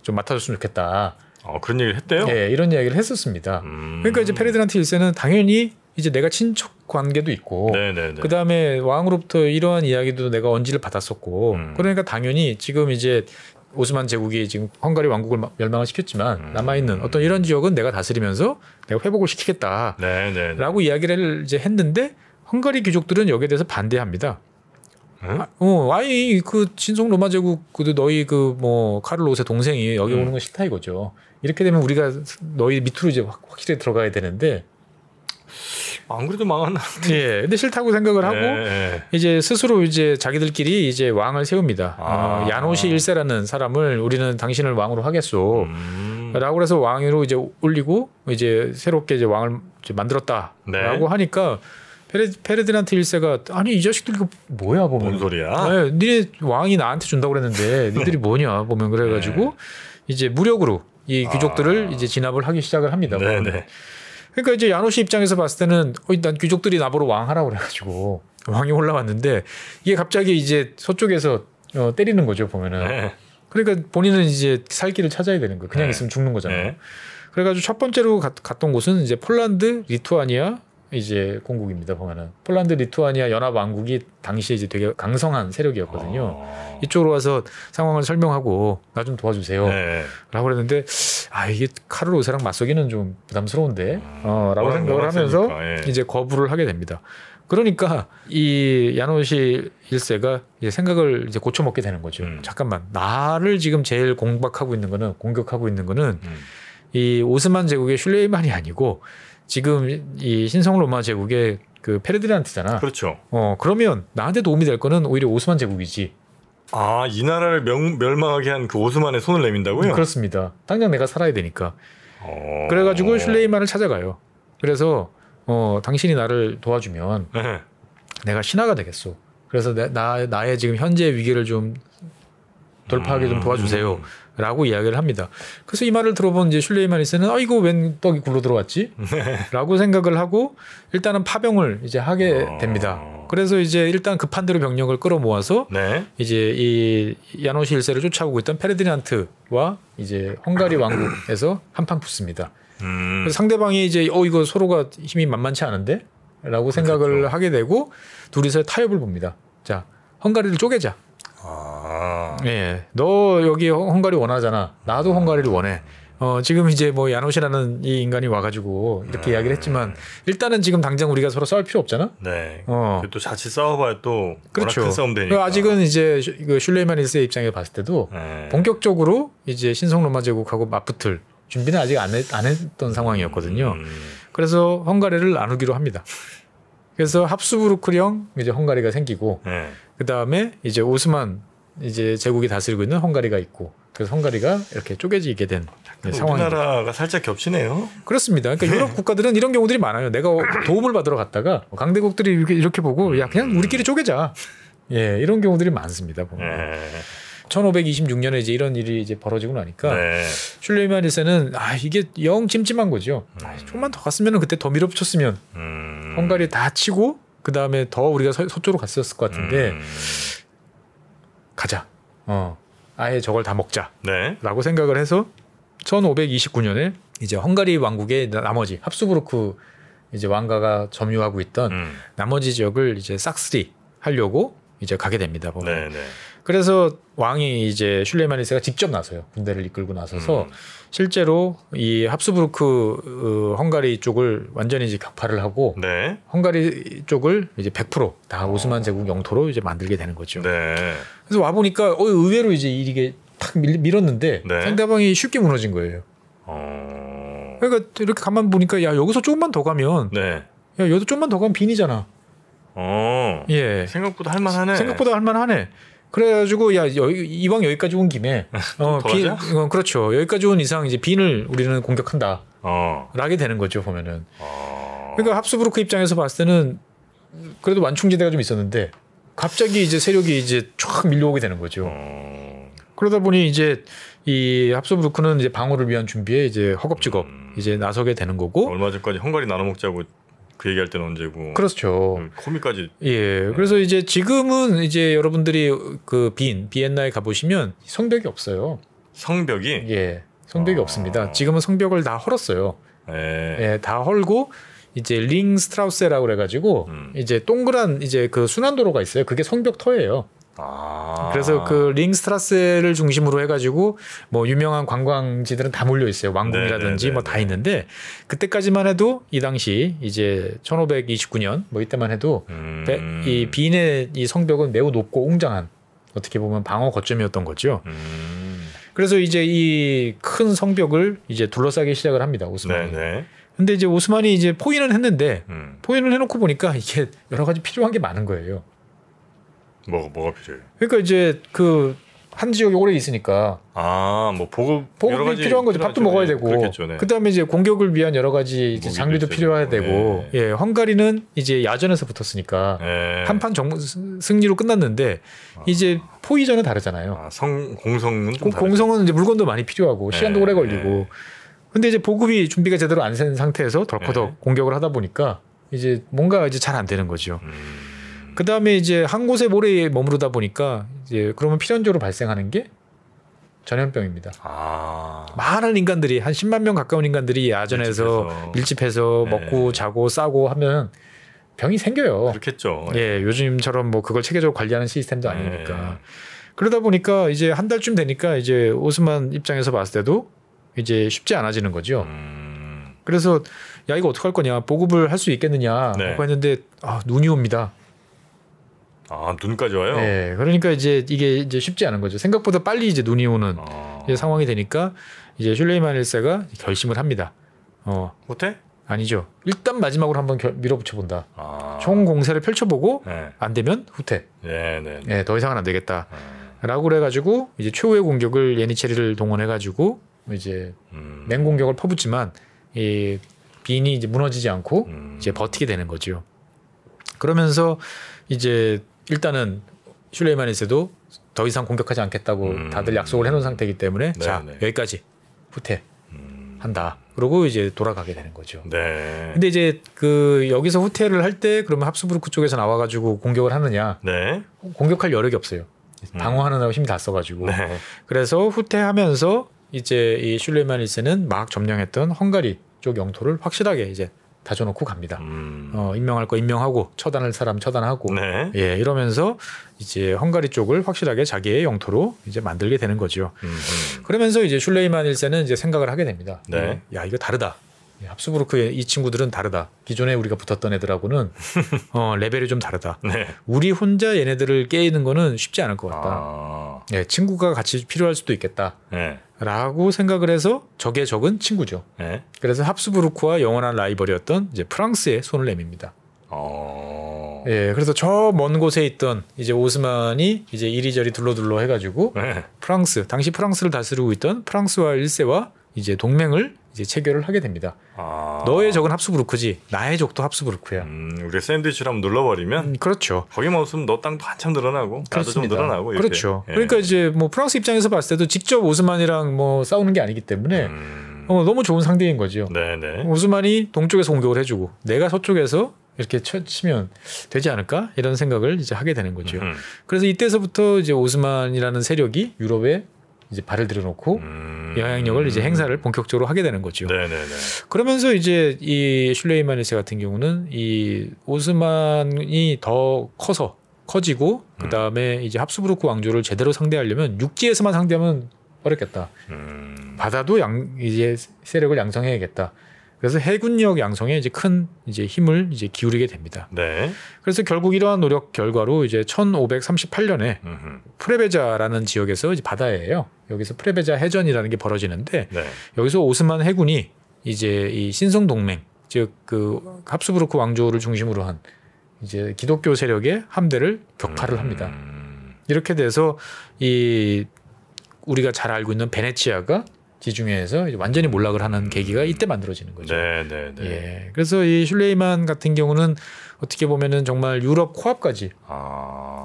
좀 맡아줬으면 좋겠다. 그런 얘기를 했대요? 네, 이런 이야기를 했었습니다. 그러니까 이제 페르디난트 1세는 당연히 이제 내가 친척 관계도 있고, 그 다음에 왕으로부터 이러한 이야기도 내가 언지를 받았었고, 그러니까 당연히 지금 이제 오스만 제국이 지금 헝가리 왕국을 멸망을 시켰지만 남아있는 어떤 이런 지역은 내가 다스리면서 내가 회복을 시키겠다라고 이야기를 이제 했는데 헝가리 귀족들은 여기에 대해서 반대합니다. 아니 그 신성 로마 제국 그 너희 그 뭐 카를 5세 동생이 여기 오는 건 싫다 이거죠. 이렇게 되면 우리가 너희 밑으로 이제 확실히 들어가야 되는데 안 그래도 망한다. 예, 근데 싫다고 생각을 하고 이제 스스로 이제 자기들끼리 이제 왕을 세웁니다. 야노시 1세라는 사람을 우리는 당신을 왕으로 하겠소. 라고 해서 왕위로 이제 올리고 이제 새롭게 이제 왕을 이제 만들었다라고 하니까 페르디난트 1세가 아니 이 자식들 이거 뭐야 보면 뭔 소리야? 네, 니네 왕이 나한테 준다고 그랬는데 니들이 뭐냐 보면 그래가지고 이제 무력으로 이 귀족들을 이제 진압을 하기 시작을 합니다. 그러니까 이제 야노시 입장에서 봤을 때는 난 귀족들이 나보러 왕하라고 그래가지고 왕이 올라왔는데 이게 갑자기 이제 서쪽에서 때리는 거죠 보면은. 그러니까 본인은 이제 살 길을 찾아야 되는 거예요. 그냥 있으면 죽는 거잖아요. 그래가지고 첫 번째로 갔던 곳은 이제 폴란드, 리투아니아 이제 공국입니다. 보면은 폴란드, 리투아니아 연합 왕국이 당시에 이제 되게 강성한 세력이었거든요. 이쪽으로 와서 상황을 설명하고 나 좀 도와주세요. 라고 그랬는데 이게 카를 5세랑 맞서기는 좀 부담스러운데 라고 생각을 하면서 이제 거부를 하게 됩니다. 그러니까 이 야노시 1세가 이제 생각을 이제 고쳐먹게 되는 거죠. 잠깐만 나를 지금 제일 공격하고 있는 거는 이 오스만 제국의 슐레이만이 아니고 지금 이 신성 로마 제국의 그 페르디난트잖아. 그렇죠. 그러면 나한테 도움이 될 거는 오히려 오스만 제국이지. 이 나라를 멸망하게 한 그 오스만의 손을 내민다고요? 그렇습니다. 당장 내가 살아야 되니까. 그래가지고 슐레이만을 찾아가요. 그래서 당신이 나를 도와주면 내가 신하가 되겠소. 그래서 나의 지금 현재 위기를 좀 돌파하게 좀 도와주세요. 라고 이야기를 합니다. 그래서 이 말을 들어본 이제 슐레이만 1세는 이거 웬 떡이 굴러 들어왔지? 라고 생각을 하고 일단은 파병을 이제 하게 됩니다. 그래서 이제 일단 급한 대로 병력을 끌어모아서 이제 이 야노시 1세를 쫓아오고 있던 페르디난트와 이제 헝가리 왕국에서 한판 붙습니다. 그래서 상대방이 이제 이거 서로가 힘이 만만치 않은데? 라고 생각을 하게 되고 둘이서 타협을 봅니다. 자, 헝가리를 쪼개자. 예, 너 여기 헝가리 원하잖아. 나도 헝가리를 원해. 지금 이제 뭐 야노시라는 이 인간이 와가지고 이렇게 이야기를 했지만 일단은 지금 당장 우리가 서로 싸울 필요 없잖아. 또 자칫 싸워봐야 또 그렇죠. 워낙 큰 싸움 되니까. 아직은 이제 슐레이만 1세 입장에 봤을 때도 본격적으로 이제 신성 로마 제국하고 맞붙을 준비는 아직 안 했던 상황이었거든요. 그래서 헝가리를 나누기로 합니다. 그래서 합수부르크령 이제 헝가리가 생기고 그 다음에 이제 오스만 이제 제국이 다스리고 있는 헝가리가 있고 그래서 헝가리가 이렇게 쪼개지게 된 상황입니다. 우리나라가 살짝 겹치네요. 그렇습니다. 그러니까 유럽 국가들은 이런 경우들이 많아요. 내가 도움을 받으러 갔다가 강대국들이 이렇게 보고 야 그냥 우리끼리 쪼개자. 예, 이런 경우들이 많습니다. 보면. 1526년에 이제 이런 일이 이제 벌어지고 나니까 슐레이만 1세는 이게 영 찜찜한 거죠. 조금만 더 갔으면 그때 더 밀어붙였으면 헝가리 다 치고 그 다음에 더 우리가 서쪽으로 갔었을 것 같은데 가자. 아예 저걸 다 먹자. 라고 생각을 해서 1529년에 이제 헝가리 왕국의 나머지 합수부르크 이제 왕가가 점유하고 있던 나머지 지역을 이제 싹쓸이 하려고 이제 가게 됩니다. 그래서 왕이 이제 슐레이만 1세가 직접 나서요. 군대를 이끌고 나서서 실제로 이 합수부르크 헝가리 쪽을 완전히 이제 격파를 하고 헝가리 쪽을 이제 100%다 오스만 제국 영토로 이제 만들게 되는 거죠. 그래서 와 보니까 의외로 이제 이게 탁 밀었는데 상대방이 쉽게 무너진 거예요. 그러니까 이렇게 가만 보니까 야 여기서 조금만 더 가면 야 여기서 조금만 더 가면 빈이잖아. 예. 생각보다 할만하네. 그래가지고 야 이왕 여기까지 온 김에 그렇죠. 여기까지 온 이상 이제 빈을 우리는 공격한다. 라게 되는 거죠 보면은. 그러니까 합수부르크 입장에서 봤을 때는 그래도 완충지대가 좀 있었는데 갑자기 이제 세력이 이제 쫙 밀려오게 되는 거죠. 그러다 보니 이제 이 합수부르크는 이제 방어를 위한 준비에 이제 허겁지겁 이제 나서게 되는 거고. 얼마 전까지 헝가리 나눠 먹자고 그 얘기할 때는 언제고. 그렇죠. 코미까지. 예. 그래서 이제 지금은 이제 여러분들이 그 비엔나에 가보시면 성벽이 없어요. 성벽이? 예. 성벽이 없습니다. 지금은 성벽을 다 헐었어요. 예. 다 헐고 이제 링스트라우세라고 그래가지고 이제 동그란 이제 그 순환도로가 있어요. 그게 성벽터예요. 그래서 그 링스트라세를 중심으로 해가지고 뭐 유명한 관광지들은 다 몰려 있어요. 왕궁이라든지 뭐 다 있는데 그때까지만 해도 이 당시 이제 1529년 뭐 이때만 해도 이 비인의 이 성벽은 매우 높고 웅장한 어떻게 보면 방어 거점이었던 거죠. 그래서 이제 이 큰 성벽을 이제 둘러싸기 시작을 합니다. 오스만이. 근데 이제 오스만이 이제 포위는 했는데 포위를 해놓고 보니까 이게 여러 가지 필요한 게 많은 거예요. 뭐가 필요해요? 그러니까 이제 그 한 지역에 오래 있으니까 뭐 보급이 필요한 거지. 밥도 먹어야 되고 그다음에 이제 공격을 위한 여러 가지 이제 장비도 필요해야 되고 예, 헝가리는 이제 야전에서 붙었으니까 한판 승리로 끝났는데 이제 포위전은 다르잖아요. 공성은 좀 공성은 이제 물건도 많이 필요하고 시간도 오래 걸리고 근데 이제 보급이 준비가 제대로 안 된 상태에서 덜커덕 공격을 하다 보니까 이제 뭔가 이제 잘 안 되는 거죠. 그 다음에 이제 한 곳에 오래 머무르다 보니까 이제 그러면 필연적으로 발생하는 게 전염병입니다. 많은 인간들이 한 10만 명 가까운 인간들이 야전에서 밀집해서 먹고 자고 싸고 하면 병이 생겨요. 그렇겠죠. 예, 요즘처럼 뭐 그걸 체계적으로 관리하는 시스템도 아니니까. 그러다 보니까 이제 한 달쯤 되니까 이제 오스만 입장에서 봤을 때도 이제 쉽지 않아지는 거죠. 그래서 야 이거 어떡할 거냐 보급을 할 수 있겠느냐 하고 했는데 눈이 옵니다. 눈까지 와요? 네, 그러니까 이제 이게 이제 쉽지 않은 거죠. 생각보다 빨리 이제 눈이 오는 이제 상황이 되니까 이제 슐레이만 1세가 결심을 합니다. 호텔? 아니죠. 일단 마지막으로 한번 밀어붙여 본다. 총 공세를 펼쳐보고 안 되면 후퇴. 네, 더 이상은 안 되겠다. 라고 그래가지고 이제 최후의 공격을 예니체리를 동원해가지고 이제 맹공격을 퍼붓지만 이 빈이 이제 무너지지 않고 이제 버티게 되는 거죠. 그러면서 이제 일단은 슐레이만 1세도 더 이상 공격하지 않겠다고 다들 약속을 해놓은 상태이기 때문에 자 여기까지 후퇴 한다. 그러고 이제 돌아가게 되는 거죠. 근데 이제 그 여기서 후퇴를 할 때 그러면 합스부르크 쪽에서 나와가지고 공격을 하느냐? 공격할 여력이 없어요. 방어하느라고 힘이 다 써가지고. 그래서 후퇴하면서 이제 이 슐레이만 1세는 막 점령했던 헝가리 쪽 영토를 확실하게 이제 다져놓고 갑니다. 임명할 거 임명하고 처단할 사람 처단하고 예, 이러면서 이제 헝가리 쪽을 확실하게 자기의 영토로 이제 만들게 되는 거죠. 그러면서 이제 슐레이만 1세는 이제 생각을 하게 됩니다. 야 이거 다르다. 합스부르크의 이 친구들은 다르다. 기존에 우리가 붙었던 애들하고는 레벨이 좀 다르다. 우리 혼자 얘네들을 깨는 거는 쉽지 않을 것 같다. 예, 친구가 같이 필요할 수도 있겠다. 라고 생각을 해서 적의 적은 친구죠. 그래서 합스부르크와 영원한 라이벌이었던 이제 프랑스에 손을 내밉니다. 예, 그래서 저 먼 곳에 있던 이제 오스만이 이제 이리저리 둘러둘러 해가지고 프랑스, 당시 프랑스를 다스리고 있던 프랑스와 1세와 이제 동맹을 이제 체결을 하게 됩니다. 너의 적은 합스부르크지, 나의 적도 합스부르크야. 우리 샌드위치를 한번 눌러버리면, 그렇죠. 거기만 없으면 너 땅도 한참 늘어나고, 나도 좀 늘어나고. 이렇게. 그렇죠. 그러니까 이제 뭐 프랑스 입장에서 봤을 때도 직접 오스만이랑 뭐 싸우는 게 아니기 때문에 너무 좋은 상대인 거죠. 오스만이 동쪽에서 공격을 해주고, 내가 서쪽에서 이렇게 치면 되지 않을까 이런 생각을 이제 하게 되는 거죠. 그래서 이때서부터 이제 오스만이라는 세력이 유럽에 이제 발을 들여놓고 영향력을 이제 행사를 본격적으로 하게 되는 거죠. 그러면서 이제 이 슐레이만 1세 같은 경우는 이 오스만이 더 커지고 그 다음에 이제 합스부르크 왕조를 제대로 상대하려면 육지에서만 상대하면 어렵겠다. 바다도 이제 세력을 양성해야겠다. 그래서 해군력 양성에 이제 큰 이제 힘을 이제 기울이게 됩니다. 그래서 결국 이러한 노력 결과로 이제 1538년에 프레베자라는 지역에서 이제 바다예요. 여기서 프레베자 해전이라는 게 벌어지는데 여기서 오스만 해군이 이제 이 신성 동맹, 즉 그 합스부르크 왕조를 중심으로 한 이제 기독교 세력의 함대를 격파를 합니다. 이렇게 돼서 이 우리가 잘 알고 있는 베네치아가 지중해에서 완전히 몰락을 하는 계기가 이때 만들어지는 거죠. 예, 그래서 이 슐레이만 같은 경우는 어떻게 보면은 정말 유럽 코앞까지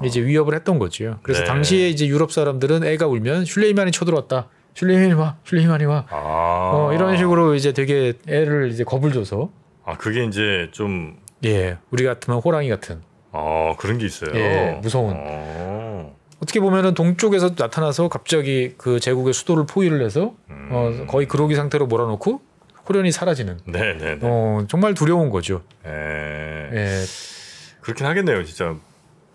이제 위협을 했던 거죠. 그래서 당시에 이제 유럽 사람들은 애가 울면 슐레이만이 쳐들어왔다. 슐레이만이 와. 이런 식으로 이제 되게 애를 이제 겁을 줘서. 그게 이제 좀 예, 우리 같으면 호랑이 같은. 그런 게 있어요. 예, 무서운. 어떻게 보면은 동쪽에서 나타나서 갑자기 그 제국의 수도를 포위를 해서 거의 그로기 상태로 몰아놓고 호련히 사라지는. 네네네. 정말 두려운 거죠. 예. 그렇긴 하겠네요, 진짜.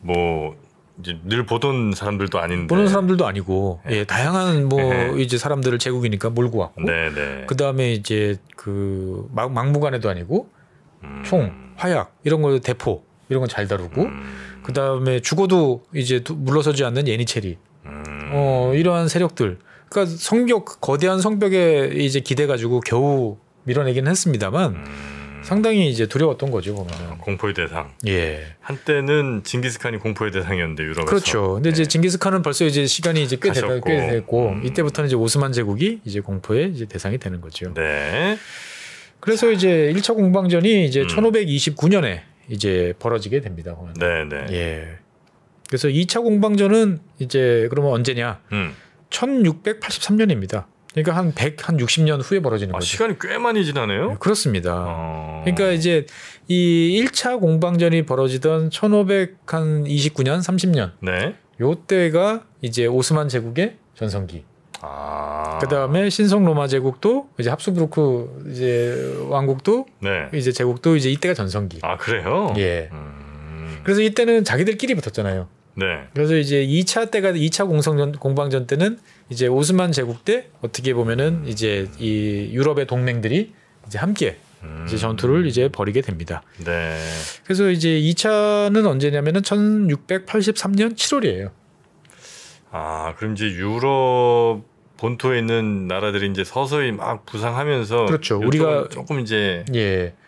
뭐 이제 늘 보던 사람들도 아닌데. 보는 사람들도 아니고, 예, 다양한 이제 사람들을 제국이니까 몰고 왔고. 네네. 그 다음에 이제 그 막무가내도 아니고 총, 화약 이런 거 대포 이런 건 잘 다루고. 그 다음에 죽어도 이제 물러서지 않는 예니체리. 이러한 세력들. 그러니까 거대한 성벽에 이제 기대가지고 겨우 밀어내기는 했습니다만 상당히 이제 두려웠던 거죠, 보면은. 공포의 대상. 예. 한때는 징기스칸이 공포의 대상이었는데 유럽에서. 그렇죠. 근데 이제 징기스칸은 벌써 이제 시간이 이제 꽤 됐고 이때부터는 이제 오스만 제국이 이제 공포의 이제 대상이 되는 거죠. 네. 그래서 이제 1차 공방전이 이제 1529년에 이제 벌어지게 됩니다. 네네. 예. 그래서 2차 공방전은 이제 그러면 언제냐? 1683년입니다. 그러니까 한 60년 후에 벌어지는 거죠. 시간이 꽤 많이 지나네요. 네, 그렇습니다. 그러니까 이제 이 1차 공방전이 벌어지던 1529년, 30년. 네. 요때가 이제 오스만 제국의 전성기. 그다음에 신성 로마 제국도 이제 합스부르크 이제 왕국도 이제 제국도 이제 이때가 전성기. 그래요? 예. 그래서 이때는 자기들끼리 붙었잖아요. 네. 그래서 이제 2차 공방전 때는 이제 오스만 제국 때 어떻게 보면은 이제 이 유럽의 동맹들이 이제 함께 이제 전투를 이제 벌이게 됩니다. 네. 그래서 이제 2차는 언제냐면은 1683년 7월이에요. 그럼 이제 유럽 본토에 있는 나라들이 이제 서서히 막 부상하면서 그렇죠. 우리가 조금 이제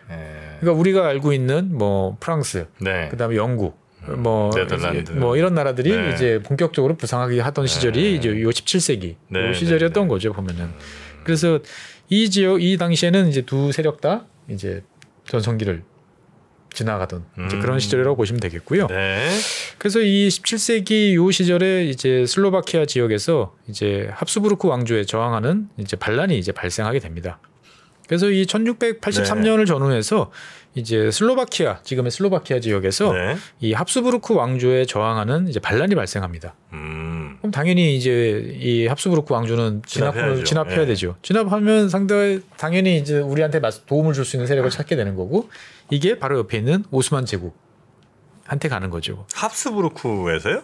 그러니까 우리가 알고 있는 뭐 프랑스, 그다음에 영국, 네덜란드, 이런 나라들이 이제 본격적으로 부상하기 하던 시절이 이제 요 17세기 요 시절이었던 거죠, 보면은. 그래서 이 당시에는 이제 두 세력 다 이제 전성기를 지나가던 이제 그런 시절이라고 보시면 되겠고요. 네. 그래서 이 17세기 요 시절에 이제 슬로바키아 지역에서 이제 합스부르크 왕조에 저항하는 이제 반란이 이제 발생하게 됩니다. 그래서 이 1683년을 전후해서 이제 지금의 슬로바키아 지역에서 이 합스부르크 왕조에 저항하는 이제 반란이 발생합니다. 그럼 당연히 이제 이 합스부르크 왕조는 진압해야 되죠. 진압하면 당연히 이제 우리한테 도움을 줄 수 있는 세력을 찾게 되는 거고, 이게 바로 옆에 있는 오스만 제국한테 가는 거죠. 합스부르크에서요?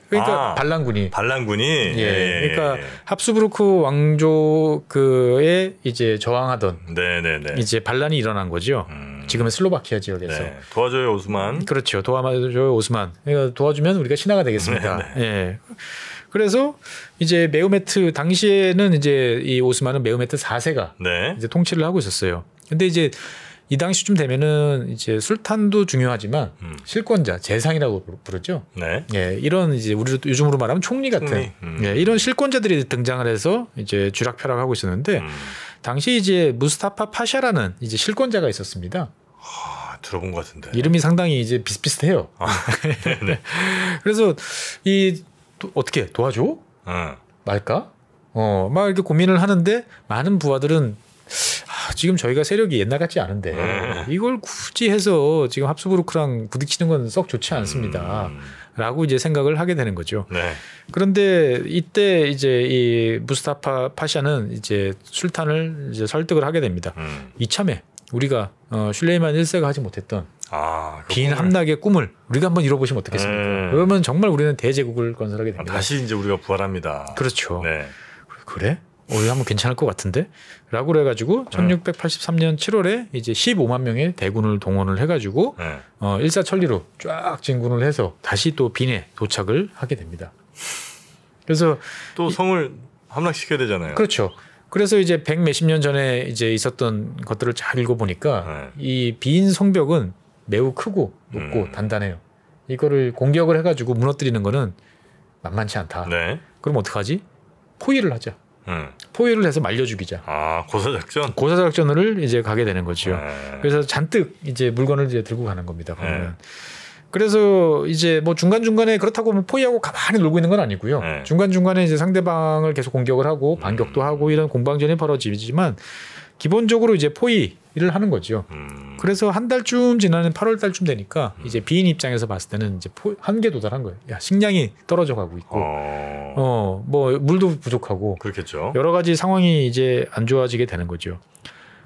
그러니까 반란군이. 그러니까 합스부르크 왕조에 이제 저항하던 이제 반란이 일어난 거죠. 지금의 슬로바키아 지역에서. 도와줘요, 오스만. 그렇죠. 도와줘요, 오스만. 그러니까 도와주면 우리가 신하가 되겠습니다. 예. 그래서 이제 메흐메트 당시에는 이제 이 오스만은 메흐메트 4세가 이제 통치를 하고 있었어요. 근데 이제 이 당시쯤 되면은 이제 술탄도 중요하지만 실권자, 재상이라고 부르죠. 예, 이런 이제 우리 요즘으로 말하면 총리 같은 예, 이런 실권자들이 등장을 해서 이제 쥐락펴락하고 있었는데 당시 이제 무스타파 파샤라는 이제 실권자가 있었습니다. 들어본 것 같은데. 이름이 상당히 이제 비슷비슷해요. 그래서 어떻게 도와줘? 말까? 막 이렇게 고민을 하는데 많은 부하들은 지금 저희가 세력이 옛날 같지 않은데 이걸 굳이 해서 지금 합스부르크랑 부딪히는 건 썩 좋지 않습니다. 라고 이제 생각을 하게 되는 거죠. 그런데 이때 이제 이 무스타파 파샤는 이제 술탄을 이제 설득을 하게 됩니다. 이참에 우리가 슐레이만 1세가 하지 못했던 긴 함락의 꿈을 우리가 한번 이뤄보시면 어떻겠습니까? 그러면 정말 우리는 대제국을 건설하게 됩니다. 다시 이제 우리가 부활합니다. 그렇죠. 그래? 이거 한번 괜찮을 것 같은데? 라고 그래가지고 1683년 7월에 이제 15만 명의 대군을 동원을 해가지고 일사천리로 쫙 진군을 해서 다시 또 빈에 도착을 하게 됩니다. 그래서 또 성을 함락시켜야 되잖아요. 그렇죠. 그래서 이제 100 몇십 년 전에 이제 있었던 것들을 잘 읽어보니까 이 빈 성벽은 매우 크고 높고 단단해요. 이거를 공격을 해가지고 무너뜨리는 거는 만만치 않다. 그럼 어떡하지? 포위를 하자. 포위를 해서 말려 죽이자. 고사작전? 고사작전을 이제 가게 되는 거죠. 그래서 잔뜩 이제 물건을 이제 들고 가는 겁니다. 그래서 이제 뭐 중간중간에 그렇다고 뭐 포위하고 가만히 놀고 있는 건 아니고요. 중간중간에 이제 상대방을 계속 공격을 하고 반격도 하고 이런 공방전이 벌어지지만 기본적으로 이제 포위 일을 하는 거죠. 그래서 한 달쯤 지나는 8월 달쯤 되니까 이제 비인 입장에서 봤을 때는 이제 한계 도달한 거예요. 야, 식량이 떨어져 가고 있고, 뭐 물도 부족하고, 그렇겠죠. 여러 가지 상황이 이제 안 좋아지게 되는 거죠.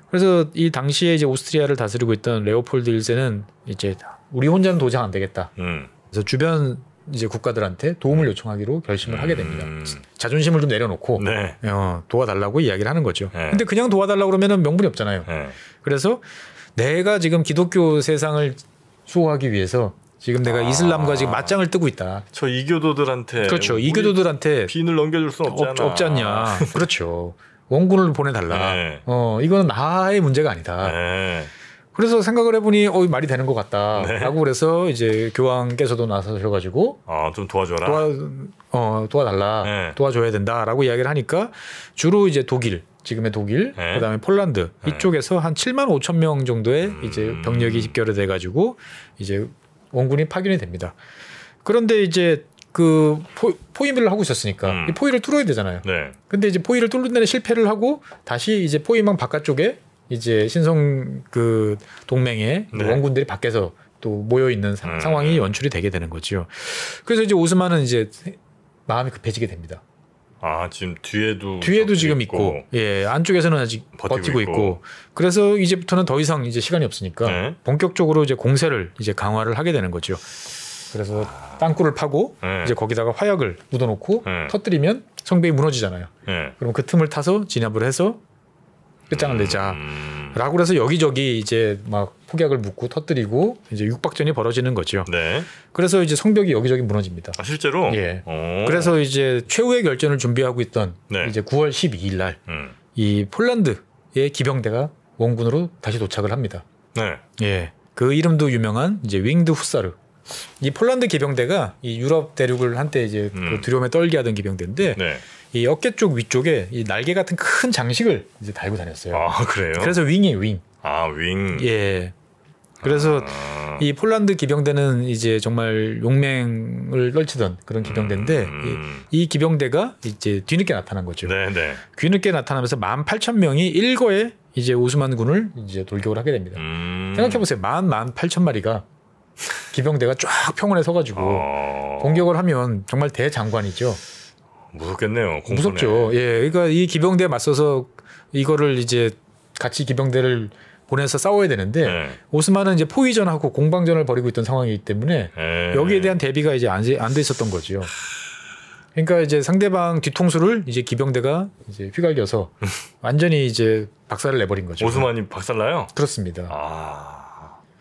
그래서 이 당시에 이제 오스트리아를 다스리고 있던 레오폴드 1세는 이제 우리 혼자는 도저히 안 되겠다. 그래서 주변 이제 국가들한테 도움을 요청하기로 결심을 하게 됩니다. 자존심을 좀 내려놓고 네. 도와달라고 이야기를 하는 거죠. 근데 그냥 도와달라고 그러면은 명분이 없잖아요. 그래서 내가 지금 기독교 세상을 수호하기 위해서 지금 내가 이슬람과 지금 맞짱을 뜨고 있다. 저 이교도들한테 그렇죠. 이교도들한테 빈을 넘겨줄 수는 없지 않냐. 그렇죠. 원군을 보내달라. 네. 이거는 나의 문제가 아니다. 네. 그래서 생각을 해보니 말이 되는 것 같다라고 그래서 이제 교황께서도 나서셔가지고 좀 도와줘라. 도와달라. 네. 도와줘야 된다라고 이야기를 하니까 주로 이제 독일, 지금의 독일, 네. 그다음에 폴란드 이쪽에서 한 7만 5천 명 정도의 이제 병력이 집결돼 가지고 이제 원군이 파견이 됩니다. 그런데 이제 그 포위를 하고 있었으니까 이 포위를 뚫어야 되잖아요. 네. 근데 이제 포위를 뚫는 데는 실패를 하고 다시 이제 포위망 바깥쪽에 이제 신성 그 동맹의 네. 원군들이 밖에서 또 모여 있는 상황이 연출이 되게 되는 거죠. 그래서 이제 오스만은 이제 마음이 급해지게 됩니다. 지금 뒤에도 지금 있고, 예, 안쪽에서는 아직 버티고 있고. 그래서 이제부터는 더 이상 이제 시간이 없으니까 네. 본격적으로 이제 공세를 이제 강화를 하게 되는 거죠. 그래서 땅굴을 파고 이제 거기다가 화약을 묻어놓고 터뜨리면 성벽이 무너지잖아요. 그럼 그 틈을 타서 진압을 해서 끝장을 내자라고 그래서 여기저기 이제 막 폭약을 묻고 터뜨리고 이제 육박전이 벌어지는 거죠. 네. 그래서 이제 성벽이 여기저기 무너집니다. 실제로? 예. 그래서 이제 최후의 결전을 준비하고 있던 네. 이제 9월 12일 날 이 폴란드의 기병대가 원군으로 다시 도착을 합니다. 네. 예. 그 이름도 유명한 이제 윙드 후사르. 이 폴란드 기병대가 이 유럽 대륙을 한때 이제 그 두려움에 떨게 하던 기병대인데 네. 이 어깨 쪽 위쪽에 이 날개 같은 큰 장식을 이제 달고 다녔어요. 그래요? 그래서 윙이에요, 윙. 윙. 예. 그래서 이 폴란드 기병대는 이제 정말 용맹을 떨치던 그런 기병대인데 이 기병대가 이제 뒤늦게 나타난 거죠. 네, 네. 뒤늦게 나타나면서 18,000명이 일거에 이제 오스만군을 이제 돌격을 하게 됩니다. 생각해 보세요. 18,000마리가 기병대가 쫙 평원에 서가지고 공격을 하면 정말 대장관이죠. 무섭겠네요. 공포네. 무섭죠. 예, 그러니까 이 기병대에 맞서서 이거를 이제 같이 기병대를 보내서 싸워야 되는데 오스만은 이제 포위전하고 공방전을 벌이고 있던 상황이기 때문에 여기에 대한 대비가 이제 안 돼 있었던 거죠. 그러니까 이제 상대방 뒤통수를 이제 기병대가 이제 휘갈겨서 완전히 이제 박살을 내버린 거죠. 오스만이 박살나요? 그렇습니다.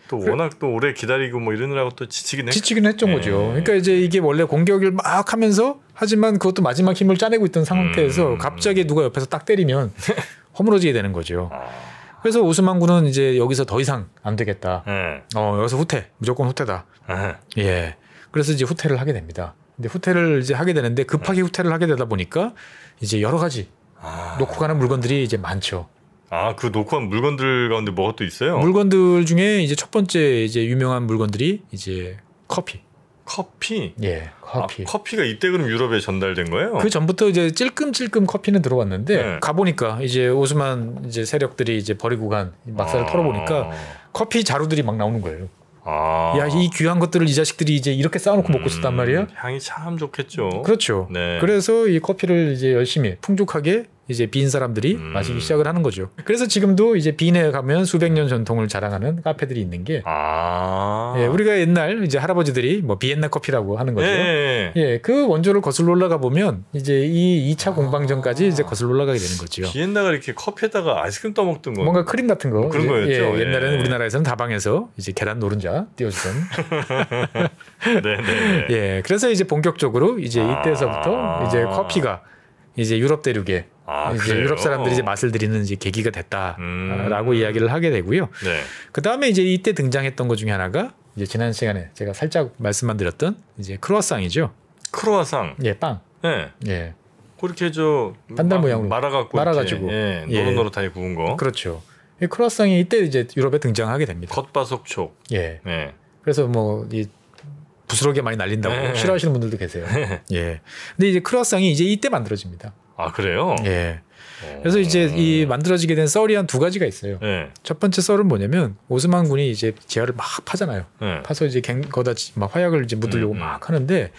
또 워낙 또 오래 기다리고 뭐 이러느라고 또 지치긴 했던 거죠. 그러니까 이제 이게 원래 공격을 막 하면서 하지만 그것도 마지막 힘을 짜내고 있던 상태에서 갑자기 누가 옆에서 딱 때리면 허물어지게 되는 거죠. 그래서 오스만군은 이제 여기서 더 이상 안 되겠다. 여기서 후퇴, 무조건 후퇴다. 예. 그래서 이제 후퇴를 하게 됩니다. 근데 후퇴를 이제 하게 되는데 급하게 후퇴를 하게 되다 보니까 이제 여러 가지 놓고 가는 물건들이 이제 많죠. 그 놓고 간 물건들 가운데 뭐가 또 있어요? 물건들 중에 이제 첫 번째 이제 유명한 물건들이 이제 커피. 예, 커피. 커피가 이때 그럼 유럽에 전달된 거예요? 그 전부터 이제 찔끔찔끔 커피는 들어왔는데 가보니까 이제 오스만 이제 세력들이 이제 버리고 간 막사를 털어보니까 커피 자루들이 막 나오는 거예요. 야, 이 귀한 것들을 이 자식들이 이제 이렇게 쌓아놓고 먹고 있었단 말이야. 향이 참 좋겠죠. 그렇죠. 네. 그래서 이 커피를 이제 열심히 풍족하게 이제 빈 사람들이 마시기 시작을 하는 거죠. 그래서 지금도 이제 빈에 가면 수백 년 전통을 자랑하는 카페들이 있는 게 예, 우리가 옛날 이제 할아버지들이 뭐 비엔나 커피라고 하는 거죠. 예, 그 원조를 거슬러 올라가 보면 이제 이 2차 공방전까지 이제 거슬러 올라가게 되는 거죠. 비엔나가 이렇게 커피에다가 아이스크림 떠먹던 거. 뭔가 크림 같은 거. 그런 거였죠. 예, 옛날에는 우리나라에서는 다방에서 이제 계란 노른자 띄워주던. 네네. 예, 그래서 이제 본격적으로 이제 이때서부터 이제 커피가 이제 유럽 대륙에 이제 그래요? 유럽 사람들이 이제 맛을 들이는 이제 계기가 됐다라고 이야기를 하게 되고요. 네. 그 다음에 이제 이때 등장했던 것 중에 하나가 이제 지난 시간에 제가 살짝 말씀만 드렸던 이제 크루아상이죠. 크루아상. 예, 빵. 네. 예. 그렇게 저 반달 모양으로 말아가지고 예, 노릇노릇하게 구운 거. 그렇죠. 이 크루아상이 이때 이제 유럽에 등장하게 됩니다. 겉바속촉. 예. 네. 그래서 뭐 이 부스러기에 많이 날린다고 싫어하시는 분들도 계세요. 예. 근데 이제 크루아상이 이제 이때 만들어집니다. 아 그래요? 예. 그래서 이제 이 만들어지게 된 썰이 한 두 가지가 있어요. 네. 첫 번째 썰은 뭐냐면 오스만 군이 이제 지하를 막 파잖아요. 네. 파서 이제 거기다 막 화약을 이제 묻으려고 막 하는데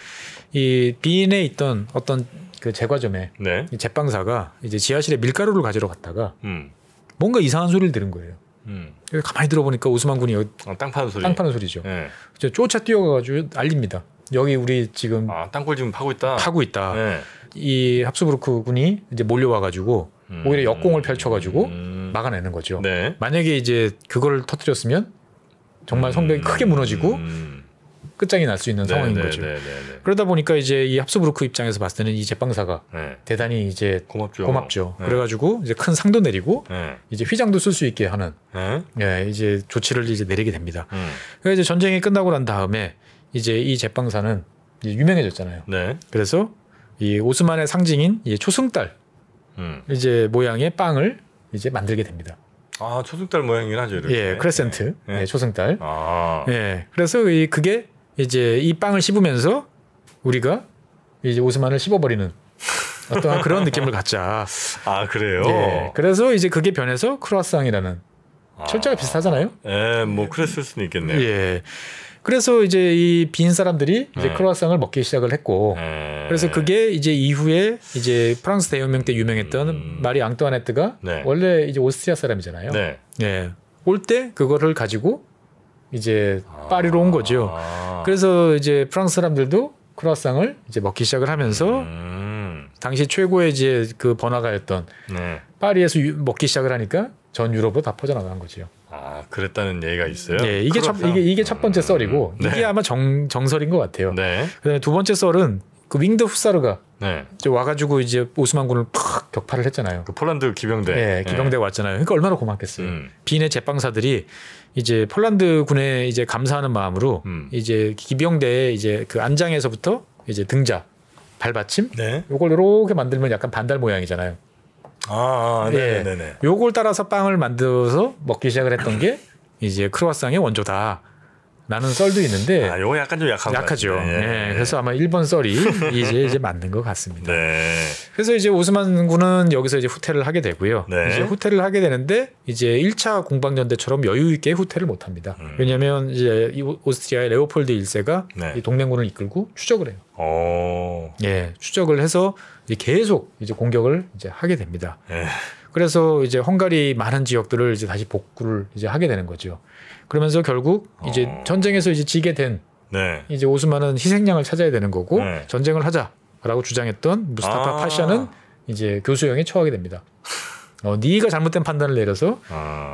이 빈에 있던 어떤 그 제과점에 네. 이 제빵사가 이제 지하실에 밀가루를 가지러 갔다가 뭔가 이상한 소리를 들은 거예요. 그래서 가만히 들어보니까 오스만 군이 여기 땅 파는 소리. 땅 파는 소리죠. 네. 쫓아 뛰어가가지고 알립니다. 여기 우리 지금 땅굴 지금 파고 있다. 파고 있다. 네. 이 합스부르크 군이 이제 몰려와가지고 오히려 역공을 펼쳐가지고 막아내는 거죠. 네. 만약에 이제 그걸 터뜨렸으면 정말 성벽이 크게 무너지고 끝장이 날 수 있는 상황인 거죠. 그러다 보니까 이제 이 합스부르크 입장에서 봤을 때는 이 제빵사가 대단히 이제 고맙죠. 네. 그래가지고 이제 큰 상도 내리고 네. 이제 휘장도 쓸 수 있게 하는 예, 이제 조치를 이제 내리게 됩니다. 그래서 이제 전쟁이 끝나고 난 다음에 이제 이 제빵사는 이제 유명해졌잖아요. 네. 그래서 이 오스만의 상징인 이 초승달 이제 모양의 빵을 이제 만들게 됩니다. 아 초승달 모양이긴 하죠. 이렇게. 예, 크레센트, 네. 예, 초승달. 아. 예, 그래서 그게 이제 이 빵을 씹으면서 우리가 이제 오스만을 씹어버리는 어떤 그런 느낌을 갖자. 아 그래요. 예, 그래서 이제 그게 변해서 크루아상이라는 철자가 비슷하잖아요. 예, 뭐 그랬을 수는 있겠네요. 예. 그래서 이제 이 빈 사람들이 이제 크루아상을 먹기 시작을 했고, 그래서 그게 이제 이후에 이제 프랑스 대혁명 때 유명했던 마리 앙뚜아네트가 원래 이제 오스트리아 사람이잖아요. 네. 예. 올 때 그거를 가지고 이제 파리로 온 거죠. 그래서 이제 프랑스 사람들도 크루아상을 이제 먹기 시작을 하면서 당시 최고의 이제 그 번화가였던 파리에서 먹기 시작을 하니까 전 유럽으로 다 퍼져나간 거죠. 아, 그랬다는 얘기가 있어요. 네, 이게 첫 번째 썰이고 이게 아마 정설인 것 같아요. 네. 그다음에 두 번째 썰은 그 윙드 후사르가 네. 이제 와가지고 이제 오스만군을 팍 격파를 했잖아요. 그 폴란드 기병대. 네, 기병대 왔잖아요. 그러니까 얼마나 고맙겠어요. 빈의 제빵사들이 이제 폴란드 군에 이제 감사하는 마음으로 이제 기병대의 이제 그 안장에서부터 이제 등자, 발받침, 요걸 이렇게 만들면 약간 반달 모양이잖아요. 네네네. 요걸 따라서 빵을 만들어서 먹기 시작을 했던 게 이제 크루아상의 원조다. 라는 썰도 있는데, 요거 약간 좀 약하죠. 네. 그래서 아마 1번 썰이 이제 맞는 것 같습니다. 네. 그래서 이제 오스만 군은 여기서 이제 후퇴를 하게 되고요. 이제 후퇴를 하게 되는데 이제 1차 공방전대처럼 여유 있게 후퇴를 못 합니다. 왜냐하면 이제 오스트리아의 레오폴드 1세가 이 동맹군을 이끌고 추적을 해요. 예, 추적을 해서 이제 계속 이제 공격을 이제 하게 됩니다. 그래서 이제 헝가리 많은 지역들을 이제 다시 복구를 이제 하게 되는 거죠. 그러면서 결국 이제 전쟁에서 이제 지게 된 이제 오스만은 희생양을 찾아야 되는 거고 전쟁을 하자라고 주장했던 무스타파 파샤는 이제 교수형에 처하게 됩니다. 네가 잘못된 판단을 내려서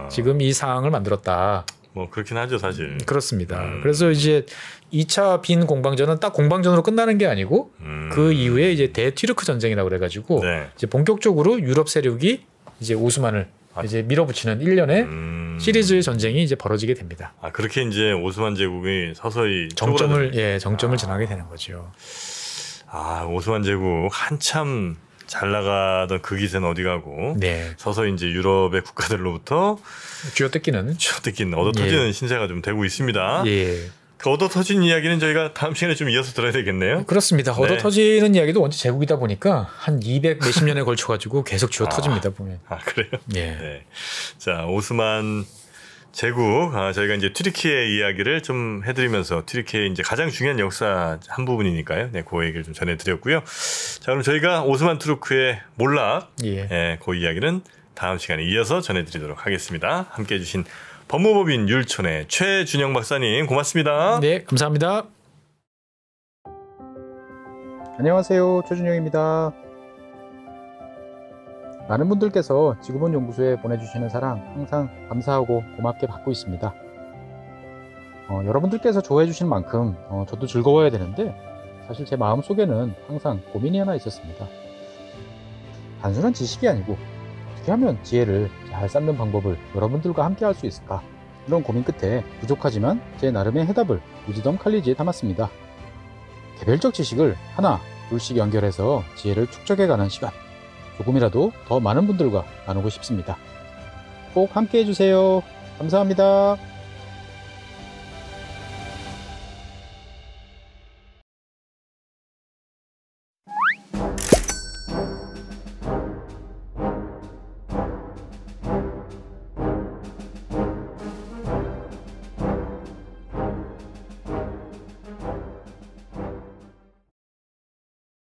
지금 이 상황을 만들었다. 뭐 그렇긴 하죠, 사실. 그렇습니다. 그래서 이제 2차 빈 공방전은 딱 공방전으로 끝나는 게 아니고 그 이후에 이제 대튀르크 전쟁이라고 그래가지고 이제 본격적으로 유럽 세력이 이제 오스만을 이제 밀어붙이는 1년의 시리즈의 전쟁이 이제 벌어지게 됩니다. 그렇게 이제 오스만 제국이 서서히 정점을 지나게 되는 거죠. 오스만 제국 한참 잘 나가던 그 기세는 어디 가고 서서히 이제 유럽의 국가들로부터 쥐어뜯기는 얻어터지는 신세가 좀 되고 있습니다. 그 얻어터진 이야기는 저희가 다음 시간에 좀 이어서 들어야 되겠네요. 그렇습니다. 얻어터지는 이야기도 원체 제국이다 보니까 한 200 몇십 년에 걸쳐가지고 계속 쥐어터집니다. 보면. 그래요? 네. 자, 오스만 제국, 저희가 이제 튀르키예 이야기를 좀 해드리면서 튀르키예 이제 가장 중요한 역사 한 부분이니까요. 그 얘기를 좀 전해드렸고요. 자, 그럼 저희가 오스만 투르크의 몰락, 그 이야기는 다음 시간에 이어서 전해드리도록 하겠습니다. 함께해 주신 법무법인 율촌의 최준영 박사님 고맙습니다. 네, 감사합니다. 안녕하세요, 최준영입니다. 많은 분들께서 지구본 연구소에 보내주시는 사랑 항상 감사하고 고맙게 받고 있습니다. 여러분들께서 좋아해 주시는 만큼 저도 즐거워야 되는데 사실 제 마음속에는 항상 고민이 하나 있었습니다. 단순한 지식이 아니고 어떻게 하면 지혜를 잘 쌓는 방법을 여러분들과 함께 할 수 있을까? 이런 고민 끝에 부족하지만 제 나름의 해답을 위즈덤 칼리지에 담았습니다. 개별적 지식을 하나, 둘씩 연결해서 지혜를 축적해가는 시간, 조금이라도 더 많은 분들과 나누고 싶습니다. 꼭 함께 해주세요. 감사합니다.